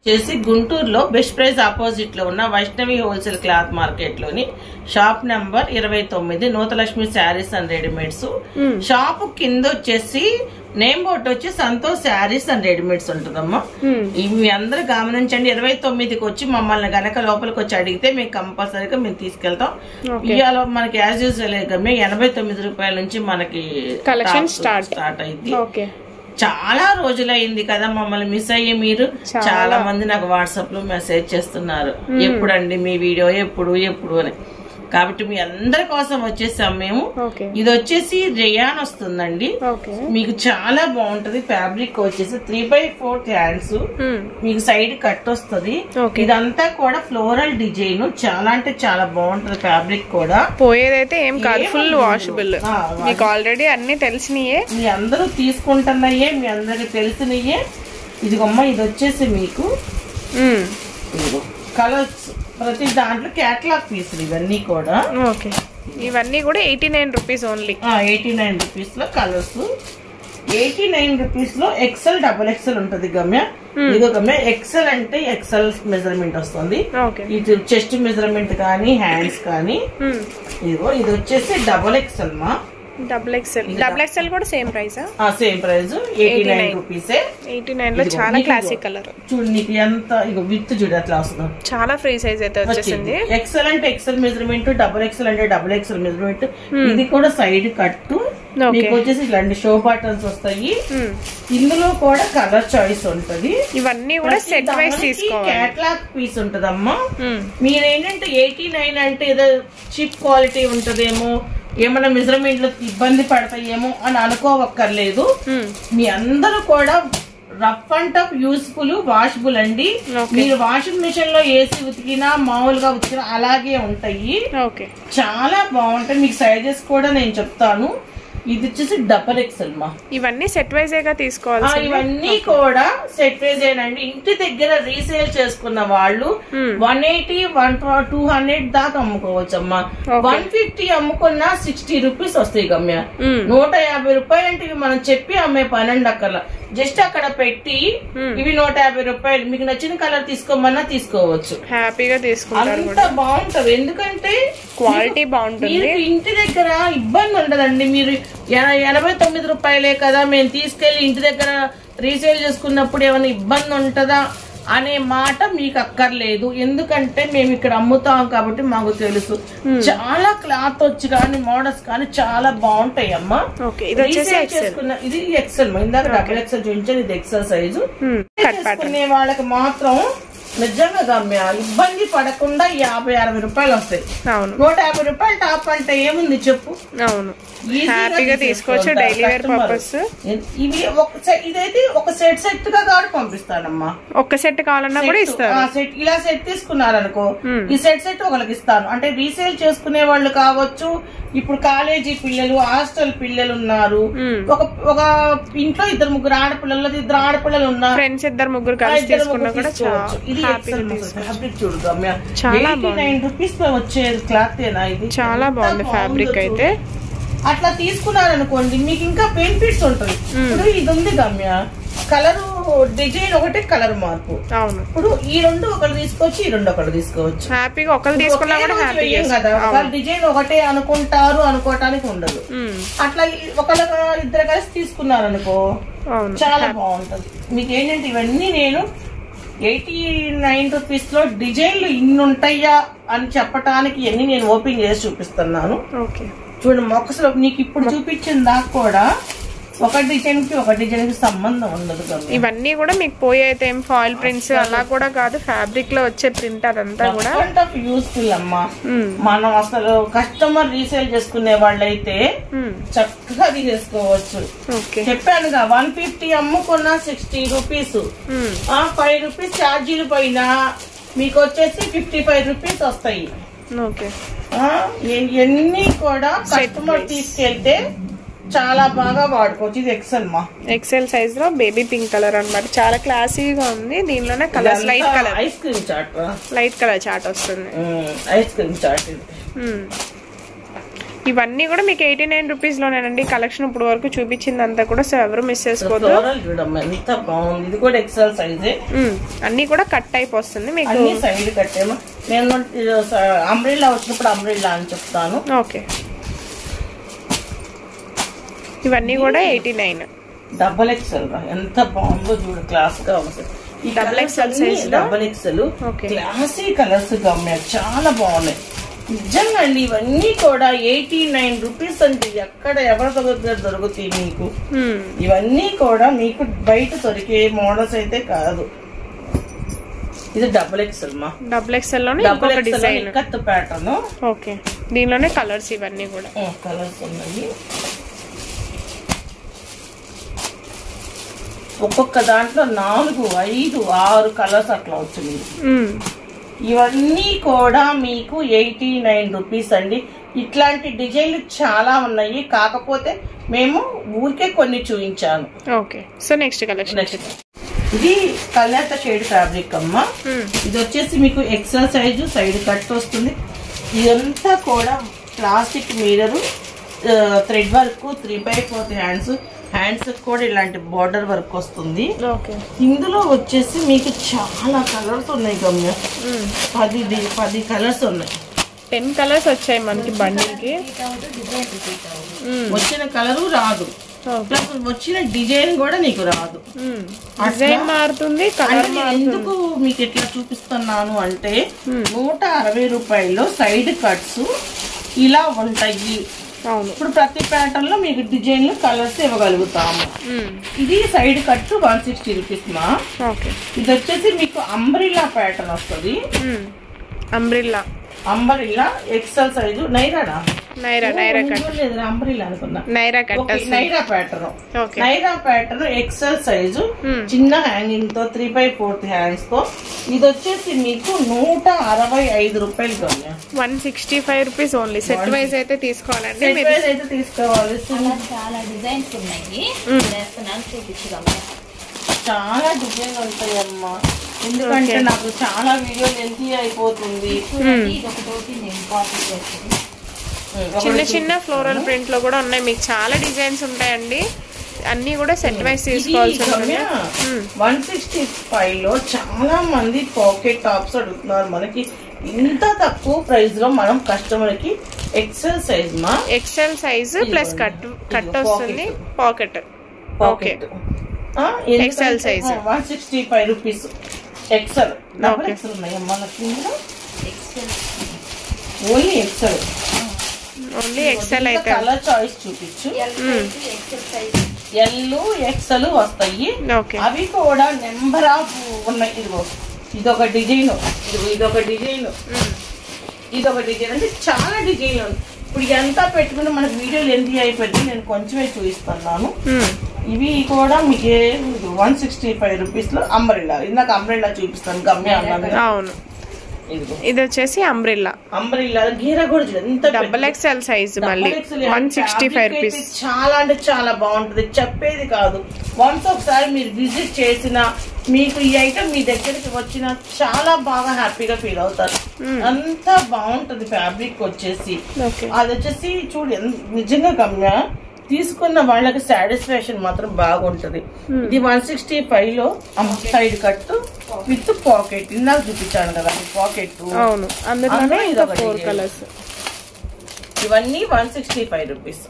చేసి గుంటూరులో best price opposite లో ఉన్న వైష్ణవి హోల్సేల్ క్లాత్ మార్కెట్ లోని shop number 29 Nutalakshmi saris and readymades. Shop కింద వచ్చేసి నేమ్ బోర్డు వచ్చి సంతోష్ శారీస్ అండ్ రెడీమేడ్స్ ఉంటుందమ్మా. మీ అందరూ గమనించండి. 29కి వచ్చి మమ్మల్ని గనక లోపలికి వచ్చి అడిగితే మేము కంపల్సరీగా మేము తీసుకెళ్తాం. ఇవాళ మనకి యాజ్ యూజువల్ 89 రూపాయల నుంచి మనకి కలెక్షన్ స్టార్ట్ అయింది. చాలా రోజులైంది కదా మమ్మల్ని మిస్ అయ్యి. మీరు చాలా మంది నాకు వాట్సాప్ లో మెసేజ్ చేస్తున్నారు, ఎప్పుడండి మీ వీడియో, ఎప్పుడు అని. కాబట్టి మీ అందరి కోసం వచ్చేసాం మేము. ఇది వచ్చేసి రేయాన్ వస్తుందండి, మీకు చాలా బాగుంటది. ఫ్యాబ్రిక్ వచ్చేసి 3/4 హ్యాండ్స్, మీకు సైడ్ కట్ వస్తుంది. ఇదంతా కూడా ఫ్లోరల్ డిజైన్, చాలా అంటే చాలా బాగుంటది. ఫ్యాబ్రిక్ కూడా పోయేదైతే ఏం కాదు, ఫుల్ వాషబుల్. మీకు ఆల్రెడీ అన్ని తెలిసినయే, మీ అందరూ తీసుకుంటున్నాయే, మీ అందరికి తెలిసినయే. ఇదిగమ్మ, ఇది వచ్చేసి మీకు కలర్స్ ప్రతి దాంట్లో క్యాటలాగ్ పీసులు ఇవన్నీ కూడా. ఇవన్నీ కూడా 89 రూపీస్ ఓన్లీ. 89 రూపీస్ లో కలర్స్. 89 రూపీస్ లో ఎక్సెల్, డబుల్ ఎక్సెల్ ఉంటది గమ్య. ఇదిగో గమ్య, ఎక్సెల్ అంటే ఎక్సెల్ మెజర్మెంట్ వస్తుంది. ఇది చెస్ట్ మెజర్మెంట్ కానీ హ్యాండ్స్ కానీ. ఇదిగో ఇది వచ్చేసి డబుల్ ఎక్సెల్ మా. డబుల్ ఎక్సెల్ కూడా సేమ్ ప్రైస్. సేమ్ ప్రైస్ 89 రూపీసే. 89 లో చాలా క్లాసిక్ కలర్. చూడు నీకు ఎంత విత్ చూడు అట్లా వస్తుంది. చాలా ఫ్రీ సైజ్ అయితే వచ్చేసింది. ఎక్సెల్ అంటే ఎక్సెల్ మెజర్మెంట్, డబుల్ ఎక్సెల్ అంటే డబుల్ ఎక్సెల్ మెజర్మెంట్. ఇది కూడా సైడ్ కట్. మీకు వచ్చేసి ఇలాంటి షో బటన్స్ వస్తాయి. ఇందులో కూడా కలర్ చాయిస్ ఉంటది. ఇవన్నీ కూడా సెట్ వైస్ తీసుకోవాలి. కేటలాగ్ పీస్ ఉంటదమ్మా. మీరేంటంటే 89 అంటే ఏదో చీప్ క్వాలిటీ ఉంటదేమో, ఏమన్నా మెజర్మెంట్ లో ఇబ్బంది పడతాయేమో అని అనుకోవక్కర్లేదు. మీ అందరూ కూడా rough and tough useful, washable అండి. మీరు వాషింగ్ మిషన్ లో వేసి ఉతికినా, మామూలుగా ఉతికినా అలాగే ఉంటాయి. చాలా బాగుంటాయి. మీకు సైజెస్ కూడా నేను చెప్తాను. ఇది వచ్చేసి డబల్ ఎక్సెల్ మా. ఇవన్నీ సెట్ వైజ్ గా తీసుకోవాలి. ఇవన్నీ కూడా సెట్ వైజ్ ఏనండి. ఇంటి దగ్గర రీసేల్ చేసుకున్న వాళ్ళు 180, 200 దాకా అమ్ముకోవచ్చు అమ్మా. 150 అమ్ముకున్నా 60 రూపీస్ వస్తాయి గమ్య. 150 రూపాయలు అంటే ఇవి మనం చెప్పి అమ్మే పనండి అక్కర్లా. జస్ట్ అక్కడ పెట్టి ఇవి 150 రూపాయలు, మీకు నచ్చిన కలర్ తీసుకోమన్నా తీసుకోవచ్చు, హ్యాపీగా తీసుకుంటారు. అంత బాగుంటది. ఎందుకంటే క్వాలిటీ బాగుంటుంది. ఇంటి దగ్గర ఇబ్బంది ఉండదండి. మీరు 89 రూపాయలే కదా, మేము తీసుకెళ్లి ఇంటి దగ్గర రీసేల్ చేసుకున్నప్పుడు ఏమైనా ఇబ్బంది ఉంటదా అనే మాట మీకు అక్కర్లేదు. ఎందుకంటే మేము ఇక్కడ అమ్ముతాం కాబట్టి మాకు తెలుసు. చాలా క్లాత్ వచ్చి కానీ మోడల్స్ కానీ చాలా బాగుంటాయి అమ్మా. చేసుకున్న ఇది ఎక్సెల్, ఇందాక డబుల్ ఎక్సెల్ చూపించాను, ఇది ఎక్సెల్ సైజు. చేసుకునే వాళ్ళకి మాత్రం నిజంగా గమ్య ఇబ్బంది పడకుండా 50-60 రూపాయలు వస్తాయి. 150 రూపాయలు టాప్ అంటే ఏముంది చెప్పు. అవును, హ్యాపీగా తీసుకోవచ్చు డైలీ వేర్ పర్పస్. ఇవి ఇదైతే ఒక సెట్ గా కాబట్టి పంపిస్తానమ్మా. ఒక సెట్ కావాలన్నా కూడా ఇస్తాను. సెట్ ఇలా సెట్ తీసుకున్నారనుకో, ఈ సెట్ ఒకరికి ఇస్తాను. అంటే రీసేల్ చేసుకునే వాళ్ళు కావచ్చు, ఇప్పుడు కాలేజీ పిల్లలు, హాస్టల్ పిల్లలు ఉన్నారు, ఒక ఇంట్లో 2-3 ఆడపిల్లలు, 2 ఆడపిల్లలు ఉన్నారు, ఫ్రెండ్స్ 2-3 కలిసి తీసుకున్నా కూడా ఇది ఫ్యాబ్రిక్ చూడు గమ్య. 89 రూపీస్ లో వచ్చే క్లాత్ ఏనా ఇది? చాలా బాగుంది ఫ్యాబ్రిక్ అయితే. అట్లా తీసుకున్నారనుకోండి మీకు ఇంకా బెనిఫిట్స్ ఉంటుంది. ఇప్పుడు ఇది ఉంది గమ్య, కలర్ డిజైన్ ఒకటే, కలర్ మార్పు. అవును, ఇప్పుడు ఈ 2 ఒకటి తీసుకోవచ్చు, ఈ 2 ఒకటి తీసుకోవచ్చు. హ్యాపీగా ఒకటి తీసుకున్నా కూడా హ్యాపీ కదా. వాళ్ళ డిజైన్ ఒకటే అనుకుంటారు, అనుకోవటానికి ఉండదు. అట్లా ఒకళ్ళ 2 కలిసి తీసుకున్నారనుకో చాలా బాగుంటది. మీకు ఏంటంటే ఇవన్నీ నేను 89 రూపీస్ లో డిజైన్లు ఇన్ని ఉంటాయా అని చెప్పటానికి ఎన్ని నేను ఓపెన్ చేసి చూపిస్తున్నాను. చూడండి మొక్కసలు నీకు ఇప్పుడు చూపించిన దాకా కూడా ఒక డిజైన్ కి సంబంధం ఉండదు. ఇవన్నీ కూడా మీకు పోయేతే ఫాయిల్ ప్రింట్స్ అలా కూడా కాదు, ఫ్యాబ్రిక్ లో వచ్చే ప్రింట్ అదంతా కూడా యూస్ఫుల్ అమ్మా. మనం అసలు కస్టమర్ రీసేల్ చేసుకునే వాళ్ళైతే చక్కగా తీసేసుకోవచ్చు. చెప్పానుగా 150 అమ్ముకున్నా 60 రూపీస్, 5 రూపీస్ ఛార్జీలు పైన మీకు వచ్చేసి 55 రూపీస్ వస్తాయి. ఇవన్నీ కూడా కస్టమర్ తీసుకెళ్తే చాలా బాగా వాడుకోవచ్చు. ఇది ఎక్సెల్ మా, ఎక్సెల్ సైజ్ లో బేబీ పింక్ కలర్ అన్నమాట. చాలా క్లాసీగా ఉంది. దీనిలోనే colours light colour, ice cream చాట్, లైట్ కలర్ చాట్ వస్తుంది. ఐస్ క్రీమ్ చాట్ ఇవన్నీ కూడా మీకు 89 రూపీస్ లోనేనండి కలెక్షన్ ఇప్పుడు వరకు చూపించింది అంతా కూడా. సో ఎవరు మిస్ చేసుకోవద్దు. ఎంత బాగుంది, ఇది కూడా ఎక్సెల్ సైజే. అన్ని కూడా కట్ టైప్ వస్తుంది మీకు. సైడ్ కట్టేమో నేను అంబ్రెల్లా వచ్చినప్పుడు అంబ్రెల్లా అని చెప్తాను. ఓకే, ఇవన్నీ కూడా 89. డబల్ ఎక్సెల్ ఎంత బాగుందో చూడు, క్లాస్ గా వస్తుంది. Double XL size, double XL classy colours గమ్యారు, చాలా బాగున్నాయి నిజంగా అండి. ఇవన్నీ కూడా 89 రూపీస్ అండి. ఎక్కడ ఎవరి దగ్గర దొరుకుతాయి మీకు? ఇవన్నీ కూడా మీకు బయట దొరికే మోడల్స్ అయితే కాదు. ఇది డబుల్ ఎక్సెల్ మా, డబుల్ ఎక్సెల్ లోనే ఇంకొక డిజైన్ కత్ ప్యాటర్న్. ఓకే, దీనిలోనే కలర్స్ ఇవన్నీ కూడా కలర్స్ ఉన్నాయి. ఒక్కొక్క దాంట్లో 4, 5, 6 కలర్స్ అట్లా వచ్చింది. ఇవన్నీ కూడా మీకు 89 రూపీస్ అండి. ఇట్లాంటి డిజైన్లు చాలా ఉన్నాయి, కాకపోతే మేము ఊరికే కొన్ని చూపించాను. Okay, so next collection. ఇది కలర్ షేడ్ ఫ్యాబ్రిక్ అమ్మా. ఇది వచ్చేసి మీకు ఎక్సెల్ సైజు, సైడ్ కట్ వస్తుంది. ఇదంతా కూడా plastic mirror, thread work, 3/4 hands కూడా ఇలాంటి బార్డర్ వర్క్ వస్తుంది. ఇందులో వచ్చేసి మీకు చాలా కలర్స్ ఉన్నాయి గమ్య. 10 కలర్స్ ఉన్నాయి. 10 కలర్స్ వచ్చాయి మనకి బండిల్ కి. వచ్చిన కలరు రాదు, ప్లస్ వచ్చిన డిజైన్ కూడా నీకు రాదు. డిజైన్ మారుతుంది, కలర్ ఎందుకు మీకు ఎట్లా చూపిస్తున్నాను అంటే 160 రూపాయల్లో సైడ్ కట్స్ ఇలా ఉంటాయి. ఇప్పుడు ప్రతి ప్యాటర్న్ లో మీకు డిజైన్లు కలర్స్ ఇవ్వగలుగుతాము. ఇది సైడ్ కట్ 160 రూపీస్ మా. ఇది వచ్చేసి మీకు అంబ్రిల్లా ప్యాటర్న్ వస్తుంది. Umbrella XL size. Naira pattern XL size, చిన్న హ్యాంగింగ్ తో 3/4 హ్యాండ్స్ తో. ఇది వచ్చేసి మీకు 165 రూపాయలు. 165 రూపీస్ ఓన్లీ. సెట్ వైజ్ అయితే తీసుకోవాలండి, తీసుకోవాలి. చాలా డిజైన్స్ ఉన్నాయి, చాలా డిజైన్ ఉంటాయి అమ్మా. ఎందుకంటే నాకు చాలా వీడియోలు లెంతీ అయిపోతుంది. చిన్న చిన్న ఫ్లోరల్ ప్రింట్ లో కూడా ఉన్నాయి, మీకు చాలా డిజైన్స్ ఉంటాయండి. అన్ని కూడా సెట్ వైజ్ తీసుకోవాల్సి ఉంటుంది. 165 లో చాలా మంది పాకెట్ టాప్స్ అడుగుతున్నారు. మనకి ఇంత తక్కువ ప్రైస్ లో మనం కస్టమర్ కి ఎక్సెల్ సైజ్ మా, ఎక్సెల్ సైజ్ ప్లస్ కట్ వస్తుంది, pocket. XL size 165 rupees. XL, double XL ఉన్నాయమ్మా. ఓన్లీ ఎక్సెల్, ఓన్లీ ఎక్సెల్ అయితే కలర్ చాయిస్ చూపించు. ఎల్, ఎక్సెల్ వస్తాయి. అవి కూడా నెంబర్ ఆఫ్ ఉన్నాయి. ఇదిగో ఇదొక డిజైన్, ఇదొక డిజైన్, ఇదొక డిజైన్ అంటే చాలా డిజైన్లు. ఇప్పుడు ఎంత పెట్టుకుంటే మనకు వీడియోలు ఎంత అయిపోయింది, నేను కొంచెమే చూపిస్తున్నాను. ఇవి కూడా మీకు 165 రూపీస్ లో అంబ్రెల్లా. ఇందాక అంబ్రెల్లా చూపిస్తాను గమ్య అన్నాను. అవును, ఇది వచ్చేసి అంబ్రెల్లా. గీర కూడా ఎంత డబుల్ ఎక్స్ఎల్ సైజ్, మళ్ళీ 165 రూపీస్. చాలా అంటే చాలా బాగుంటది, చెప్పేది కాదు. వన్స్ ఒకసారి మీరు విజిట్ చేసిన మీకు ఈ ఐటమ్ మీ దగ్గరికి వచ్చిన చాలా బాగా హ్యాపీగా ఫీల్ అవుతారు. అంత బాగుంటది ఫ్యాబ్రిక్ వచ్చేసి. అది వచ్చేసి చూడు నిజంగా గమ్య, తీసుకున్న వాళ్ళకి సాటిస్ఫాక్షన్ మాత్రం బాగుంటది. ఇది 165 లో సైడ్ కట్ విత్ పాకెట్. ఇందాక చూపించాను కదా పాకెట్. ఇవన్నీ 165 రూపీస్.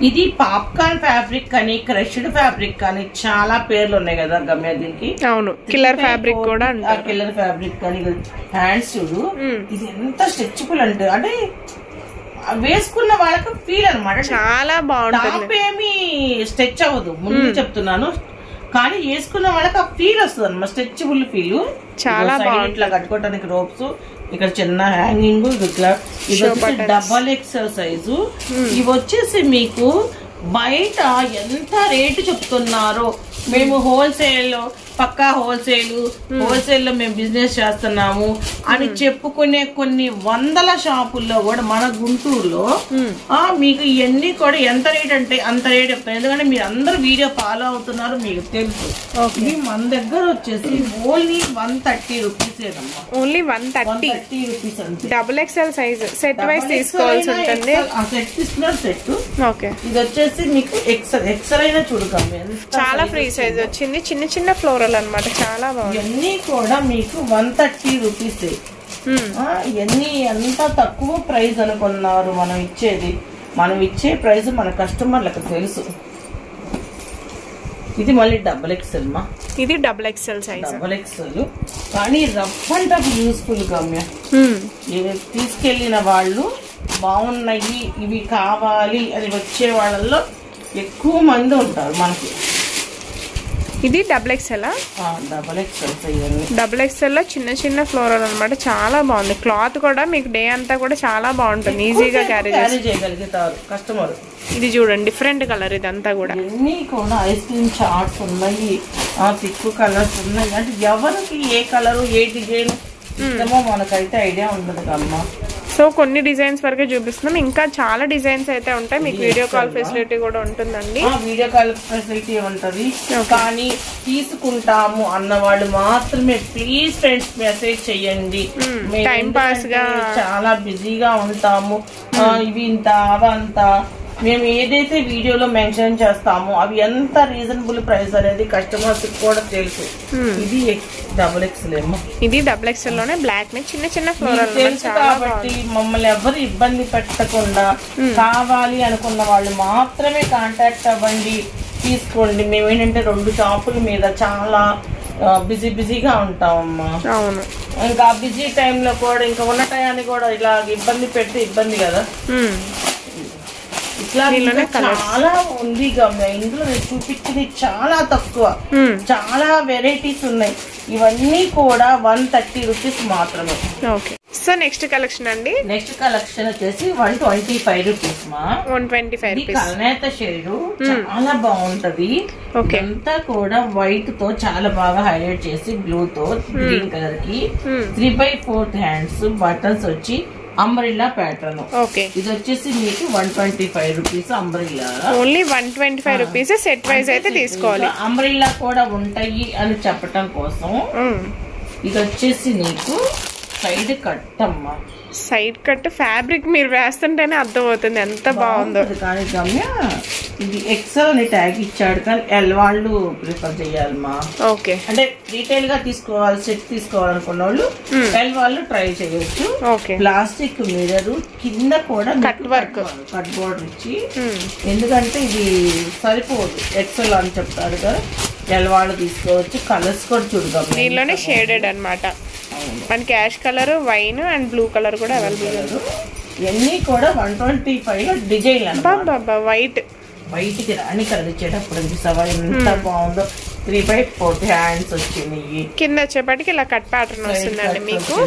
ఇది పాప్కార్న్ ఫ్యాబ్రిక్ అని, క్రష్డ్ ఫ్యాబ్రిక్ అని చాలా పేర్లు ఉన్నాయి కదా గమ్య దీనికి. అవును, కిల్లర్ ఫ్యాబ్రిక్ కూడా. కిల్లర్ ఫ్యాబ్రిక్ అని. హ్యాండ్స్ చూడు, ఇది ఎంత స్ట్రెచబుల్ అంటే వేసుకున్న వాళ్ళకి ఫీల్ అనమాట. చాలా బాగుంటుంది. టాప్ ఏమి స్ట్రెచ్ అవ్వదు, ముందు చెప్తున్నాను, కానీ వేసుకున్న వాళ్ళకి ఆ ఫీల్ వస్తుంది అనమాట, స్ట్రెచబుల్ ఫీల్. చాలా ఇట్లా కట్టుకోవడానికి రోప్స్, ఇక్కడ చిన్న హ్యాంగింగ్, ఇట్లా. ఇది వచ్చేసి డబల్ ఎక్సెల్ సైజు. ఇవి వచ్చేసి మీకు బయట ఎంత రేటు చెప్తున్నారో, మేము హోల్సేల్ పక్కా హోల్సేల్ లో మేము బిజినెస్ చేస్తున్నాము అని చెప్పుకునే కొన్ని వందల షాపుల్లో కూడా మన గుంటూరులో మీకు ఇవన్నీ కూడా ఎంత రేట్ అంటే అంత రేట్ చెప్తాను. ఎందుకంటే మీరు అందరూ వీడియో ఫాలో అవుతున్నారు, మీకు తెలుసు. ఇది మన దగ్గర వచ్చేసి ఓన్లీ 130 రూపీస్ ఏదమ్మా. ఓన్లీ 130 రూపీస్ అంతే. Double XL size set wise తీసుకోవాల్సి ఉంటుంది. సెట్ ఇస్తున్నారు సెట్. ఓకే, ఇది వచ్చేసి మీకు ఎక్సెల్ అయినా చూడకమ్మ చాలా ఫ్రీ సైజ్ వచ్చింది. చిన్న చిన్న ఫ్లోరల్ అన్నమాట, చాలా బాగుంది. ఇవన్నీ కూడా మీకు 130 రూపీస్. ఇవన్నీ ఎంత తక్కువ ప్రైస్ అనుకున్నారు. మనం ఇచ్చే ప్రైస్ మన కస్టమర్లకు తెలుసు. ఇది మళ్ళీ డబుల్ ఎక్సెల్ మా. ఇది double XL size. Double XL కానీ rough and tough useful Gamya. తీసుకెళ్లిన వాళ్ళు బాగున్నాయి ఇవి కావాలి అని వచ్చే వాళ్ళల్లో ఎక్కువ మంది ఉంటారు మనకి. ఇది డబుల్ ఎక్సెల్. డబుల్ ఎక్సెల్ లో చిన్న చిన్న ఫ్లోరల్ అనమాట, చాలా బాగుంది. క్లాత్ కూడా మీకు డే అంతా కూడా చాలా బాగుంటుంది, ఈజీగా క్యారీ చేయగలుగుతారు కస్టమర్. ఇది చూడండి డిఫరెంట్ కలర్, ఇదంతా కూడా ఇవన్నీ కూడా ఐస్ క్రీమ్ చార్ట్స్ ఉన్నాయి, తిక్కు కలర్స్ ఉన్నాయి. అంటే ఎవరికి ఏ కలరు ఏ డిజైన్ ఇష్టమో మనకైతే ఐడియా ఉండదు కమ్మా. సో కొన్ని డిజైన్స్ వరకే చూపిస్తున్నాం, ఇంకా చాలా డిజైన్స్ అయితే ఉంటాయి. మీకు వీడియో కాల్ ఫెసిలిటీ కూడా ఉంటుందండి. వీడియో కాల్ ఫెసిలిటీ ఉంటది. కానీ తీసుకుంటాము అన్న వాళ్ళు మాత్రమే ప్లీజ్ ఫ్రెండ్స్ మెసేజ్ చెయ్యండి. టైం పాస్ గా చాలా బిజీగా ఉంటాము. ఇవి ఇంత అవంత మేము ఏదైతే వీడియోలో మెన్షన్ చేస్తామో అవి ఎంత రీజనబుల్ ప్రైస్ అనేది కస్టమర్స్ కూడా తెలుసు. ఇది డబుల్ ఎక్సెల్ ఏమో. ఇది డబుల్ ఎక్సెల్ లోనే బ్లాక్ ని చిన్న చిన్న ఫ్లోరల్ తెలుసు కాబట్టి మమ్మల్ని ఎవరు ఇబ్బంది పెట్టకుండా కావాలి అనుకున్న వాళ్ళు మాత్రమే కాంటాక్ట్ అవ్వండి, తీసుకోండి. మేమేంటంటే 2 షాపుల మీద చాలా బిజీగా ఉంటామమ్మా. అవును, ఇంకా బిజీ టైంలో కూడా ఇంకా ఉన్న టయాన్ని కూడా ఇలా ఇబ్బంది పెడితే ఇబ్బంది కదా. ఇట్లా చాలా ఉంది గమ్య. ఇందులో చూపించింది చాలా తక్కువ, చాలా వెరైటీస్ ఉన్నాయి. ఇవన్నీ కూడా 130 రూపీస్ మాత్రమే. ఓకే, సో నెక్స్ట్ కలెక్షన్ అండి. నెక్స్ట్ కలెక్షన్ వచ్చేసి 125 రూపీస్ మా. 125 రూపీస్ కల్నేత షేడ్ చాలా బాగుంటది. అంతా కూడా వైట్ తో చాలా బాగా హైలైట్ చేసి బ్లూ తో గ్రీన్ కలర్ కి 3/4 హ్యాండ్స్ బటన్స్ వచ్చి అంబ్రిల్లా ప్యాటర్న్. ఓకే, ఇది వచ్చేసి మీకు 125 rupees umbrella. Only 125 rupees. Set wise అయితే తీసుకోవాలి. అంబ్రిల్లా కూడా ఉంటాయి అని చెప్పటం కోసం ఇది వచ్చేసి నీకు సైడ్ కట్ అమ్మా. సైడ్ కట్ ఫ్యాబ్రిక్ మీరు వేస్తుంటేనే అర్థం అవుతుంది ఎంత బాగుందో. కానీ గమ్య ఇది ఎక్సెల్ అని ట్యాగ్ ఇచ్చాడు, కానీ ఎల్ వాళ్ళు ప్రిఫర్ చేయాలమ్మా. ఓకే, అంటే రీటైల్ గా తీసుకోవాలి, సెట్ తీసుకోవాలనుకున్న వాళ్ళు ఎల్ వాళ్ళు ట్రై చేయొచ్చు. ఓకే, ప్లాస్టిక్ మిర్రర్ కింద కూడా కట్ వర్క్ కట్ బోర్డర్ ఇచ్చి, ఎందుకంటే ఇది సరిపోదు ఎక్సెల్ అని చెప్తారు కదా, ఎల్ వాళ్ళు తీసుకోవచ్చు. కలర్స్ కూడా చూడగా దీనిలోనే షేడెడ్ అనమాట. మనకి ash colour, wine and blue colour కూడా అవైలబుల్. ఇవన్నీ కూడా 125 డిజైన్ వైట్ కి రాణి కలర్ ఇచ్చేటప్పుడు చూసావా ఎంత బాగుందో. 3/4 హ్యాండ్స్ వచ్చినాయి. కింద వచ్చేపటికి ఇలా కట్ ప్యాటర్న్ వస్తుందండి మీకు.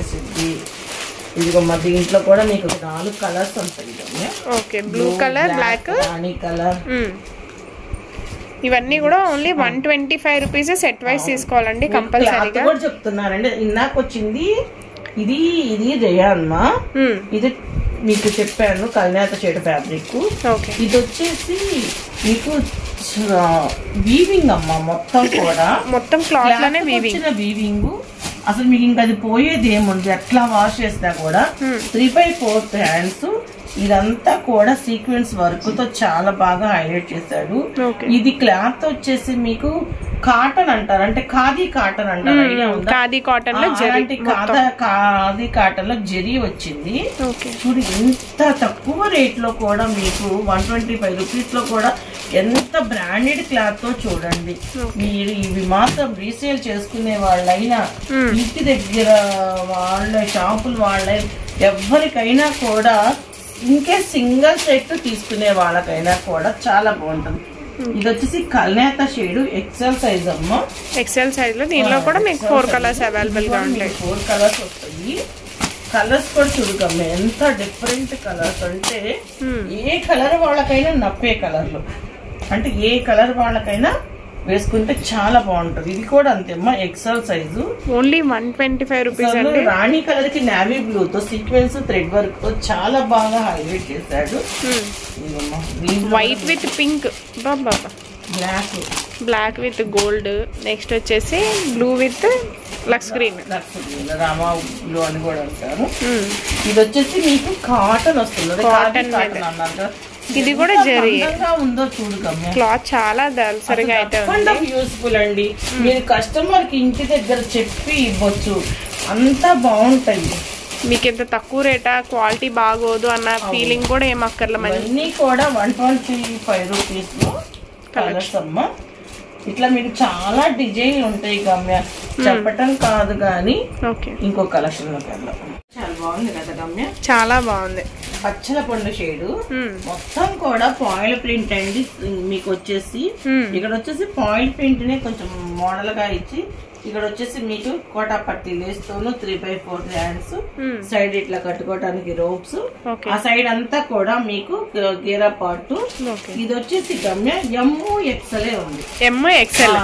ఇదిగో మా దీంట్లో కూడా మీకు 4 కలర్స్ ఉంటాయి. ఓకే, బ్లూ కలర్, బ్లాక్, రాణి కలర్. ఇవన్నీ కూడా ఓన్లీ 125 రూపీస్. సెట్ వైజ్ తీసుకోవాలండి కంపల్సరీగా. కూడా చెప్తున్నానండి, ఇందాక వచ్చింది ఇది రేయాన్మా. ఇది మీకు చెప్పాను కల్నేత షేడ్ ఫ్యాబ్రిక్. ఇది వచ్చేసి మీకు వీవింగ్ అమ్మా. మొత్తం కూడా మొత్తం క్లాత్ లోనే వీవింగ్. అసలు మీకు ఇంకా అది పోయేది ఏముంది, ఎట్లా వాష్ చేసినా కూడా. 3/4 హ్యాండ్స్. ఇదంతా కూడా సీక్వెన్స్ వర్క్ తో చాలా బాగా హైలైట్ చేశాడు. ఇది క్లాత్ వచ్చేసి మీకు కాటన్ అంటారు, అంటే ఖాదీ కాటన్ అంటారు. ఖాదీ కాటన్ లో ఖాదీ కాటన్ లో జరీ వచ్చింది. చూడు ఎంత తక్కువ రేట్ లో కూడా మీకు 125 రూపీస్ లో కూడా ఎంత బ్రాండెడ్ క్లాత్ తో చూడండి. మీరు ఇవి మాత్రం రీసేల్ చేసుకునే వాళ్ళైనా, ఇంటి దగ్గర వాళ్ళ షాపుల వాళ్ళ ఎవరికైనా కూడా, ఇంకే సింగిల్ సెట్ తీసుకునే వాళ్ళకైనా కూడా చాలా బాగుంటుంది. ఇది వచ్చేసి కల్నేత షేడ్ ఎక్సెల్ సైజ్ అమ్మా. ఎక్సెల్ సైజ్ లో దీనిలో కూడా మీకు 4 కలర్స్ అవైలబుల్ గా ఉంటాయి. 4 కలర్స్ వస్తాయి. కలర్స్ కూడా చూడకమ్మా ఎంత డిఫరెంట్ కలర్స్ అంటే ఏ కలర్ వాళ్ళకైనా నప్పే కలర్లు. అంటే ఏ కలర్ వాళ్ళకైనా వేసుకుంటే చాలా బాగుంటది. ఇది కూడా అంతేమ్మా, ఎక్సెల్ సైజు, ఓన్లీ 125 రూపీస్ అండి. రాణి కలర్ కి నావీ బ్లూ తో సీక్వెన్స్ థ్రెడ్ వర్క్ తో చాలా బాగా హైలైట్ చేశాడు. White with pink, black black with gold, next వచ్చేసి blue with lux green, Rama blue అని కూడా అంటారు. ఇది వచ్చేసి మీకు కాటన్ వస్తుంది, కాటన్ అన్నారు. ఇది కూడా జరీ ఉందో చూడు గమ్య, క్లాత్ చాలా దళసరిగా అయితే ఉంది. యూస్ఫుల్ అండి. మీరు కస్టమర్ కి ఇంటి దగ్గర చెప్పి ఇవ్వచ్చు, అంతా బాగుంటాయి. మీకు ఎంత తక్కువ రేటా, క్వాలిటీ బాగోదు అన్న ఫీలింగ్ కూడా ఏం అక్కర్ల. అన్ని కూడా 125 రూపీస్ లో కలర్స్ అమ్మా. ఇట్లా మీకు చాలా డిజైన్ ఉంటాయి గమ్య, చెప్పటం కాదు గానీ. ఇంకో కలెక్షన్ లోకి వెళ్దాం. చాలా బాగుంది కదా గమ్య, చాలా బాగుంది. పచ్చల పండు షేడ్ మొత్తం కూడా పాయిల్ ప్రింట్ అండి. మీకు వచ్చేసి ఇక్కడ వచ్చేసి పాయిల్ ప్రింట్ నే కొంచెం మోడల్ గా ఇచ్చి, ఇక్కడ వచ్చేసి మీకు కోటా పట్టి లేస్తూను 3/4 హ్యాండ్స్, సైడ్ ఇట్లా కట్టుకోవడానికి రోప్స్, ఆ సైడ్ అంతా కూడా మీకు గేరా పార్ట్. ఇది వచ్చేసి గమ్య MXL ఉంది. MXL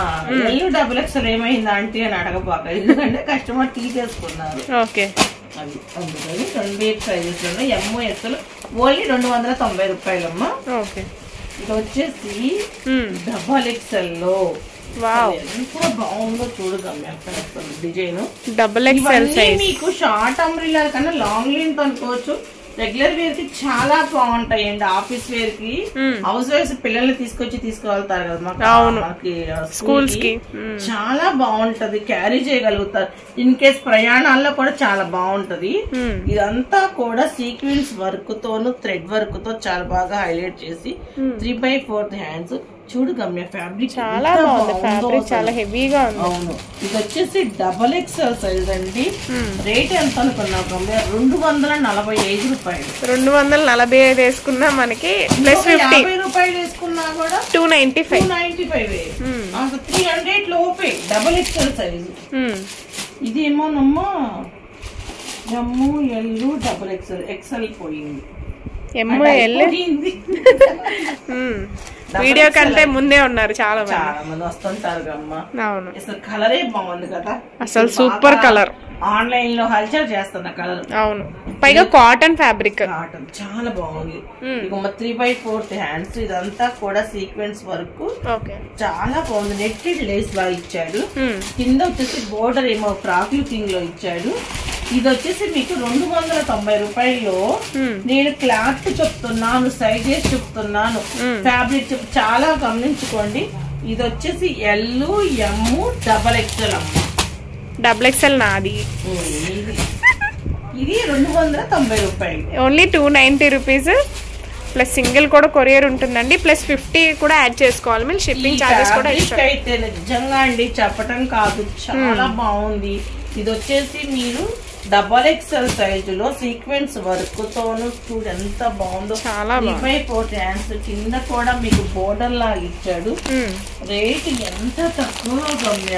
XXL ఏమైంది ఆంటీ అని అడగబాక, ఎందుకంటే కస్టమర్ తీసేసుకున్నారు. అది అందుకని 2 ప్రైజెస్ ఉన్నాయి. MXL only 290 రూపాయలమ్మా. ఇది వచ్చేసి XXL లో ఎంత బాగుందో చూడగమ్మ డిజైన్. మీకు షార్ట్ అంబ్రిల్లా కన్నా లాంగ్ లెంత్ అనుకోవచ్చు. రెగ్యులర్ వేర్ కి చాలా బాగుంటాయండి. ఆఫీస్ వేర్ కి, హౌస్ వైఫ్స్ పిల్లల్ని తీసుకువెళ్తారు కదా మనకి స్కూల్స్ కి, చాలా బాగుంటది. క్యారీ చేయగలుగుతారు. ఇన్ కేస్ ప్రయాణాల్లో కూడా చాలా బాగుంటది. ఇదంతా కూడా సీక్వెన్స్ వర్క్ తోను థ్రెడ్ వర్క్ తో చాలా బాగా హైలైట్ చేసి 3/4 హ్యాండ్స్. చూడు గమ్య, ఫ్యాబ్రిక్ చాలా బాగుంది, ఫ్యాబ్రిక్ చాలా హెవీగా ఉంది. అవును, ఇది వచ్చేసి XXL సైజ్ అండి. రేట్ ఎంత అనుకున్నావు గమ్య? 245 రూపాయలు. 245 వేసుకున్నా మనకి ప్లస్ 50 రూపాయలు వేసుకున్నా కూడా 295. 300 లోపే XXL సైజు. ఇది ఏమోనమ్మా XXL, XL పోయింది. వీడియో కంటే ముందే ఉన్నారు చాలా మంది వస్తుంటారు అమ్మా. అవును, అసలు కలరే బాగుంది కదా, అసలు సూపర్ కలర్. ఆన్లైన్ లో హల్చల్ చేస్తున్న కలర్. అవును, పైగా కాటన్ ఫ్యాబ్రిక్, కాటన్ చాలా బాగుంది. 3/4 హ్యాండ్స్. ఇదంతా కూడా సీక్వెన్స్ వర్క్, చాలా బాగుంది. నెట్టెడ్ లేస్ లా ఇచ్చాడు. కింద వచ్చేసి బోర్డర్ ఏమో ఫ్రాక్ లుకింగ్ లో ఇచ్చాడు. ఇది వచ్చేసి మీకు 290 రూపాయల్లో. నేను క్లాత్ చెప్తున్నాను, సైజెస్ చెప్తున్నాను, ఫ్యాబ్రిక్ చాలా గమనించుకోండి. ఇది వచ్చేసి XXL అమ్మ. XXL నాది. ఇది 290 రూపాయలు, ఓన్లీ 290 రూపీస్. ప్లస్ సింగిల్ కూడా కొరియర్ ఉంటుందండి, ప్లస్ 50 కూడా యాడ్ చేసుకోవాలి. మీరు షిప్పింగ్ చార్జెస్ కూడా అయితే నిజంగా అండి చెప్పటం కాదు, చాలా బాగుంది. ఇది వచ్చేసి మీరు XXL సైజులో సీక్వెన్స్ వర్క్ తోను చూడు ఎంత బాగుందో. 3/4 హ్యాండ్స్. కింద కూడా మీకు బోర్డర్ లాగా ఇచ్చాడు. రేట్ ఎంత తక్కువ గమ్య,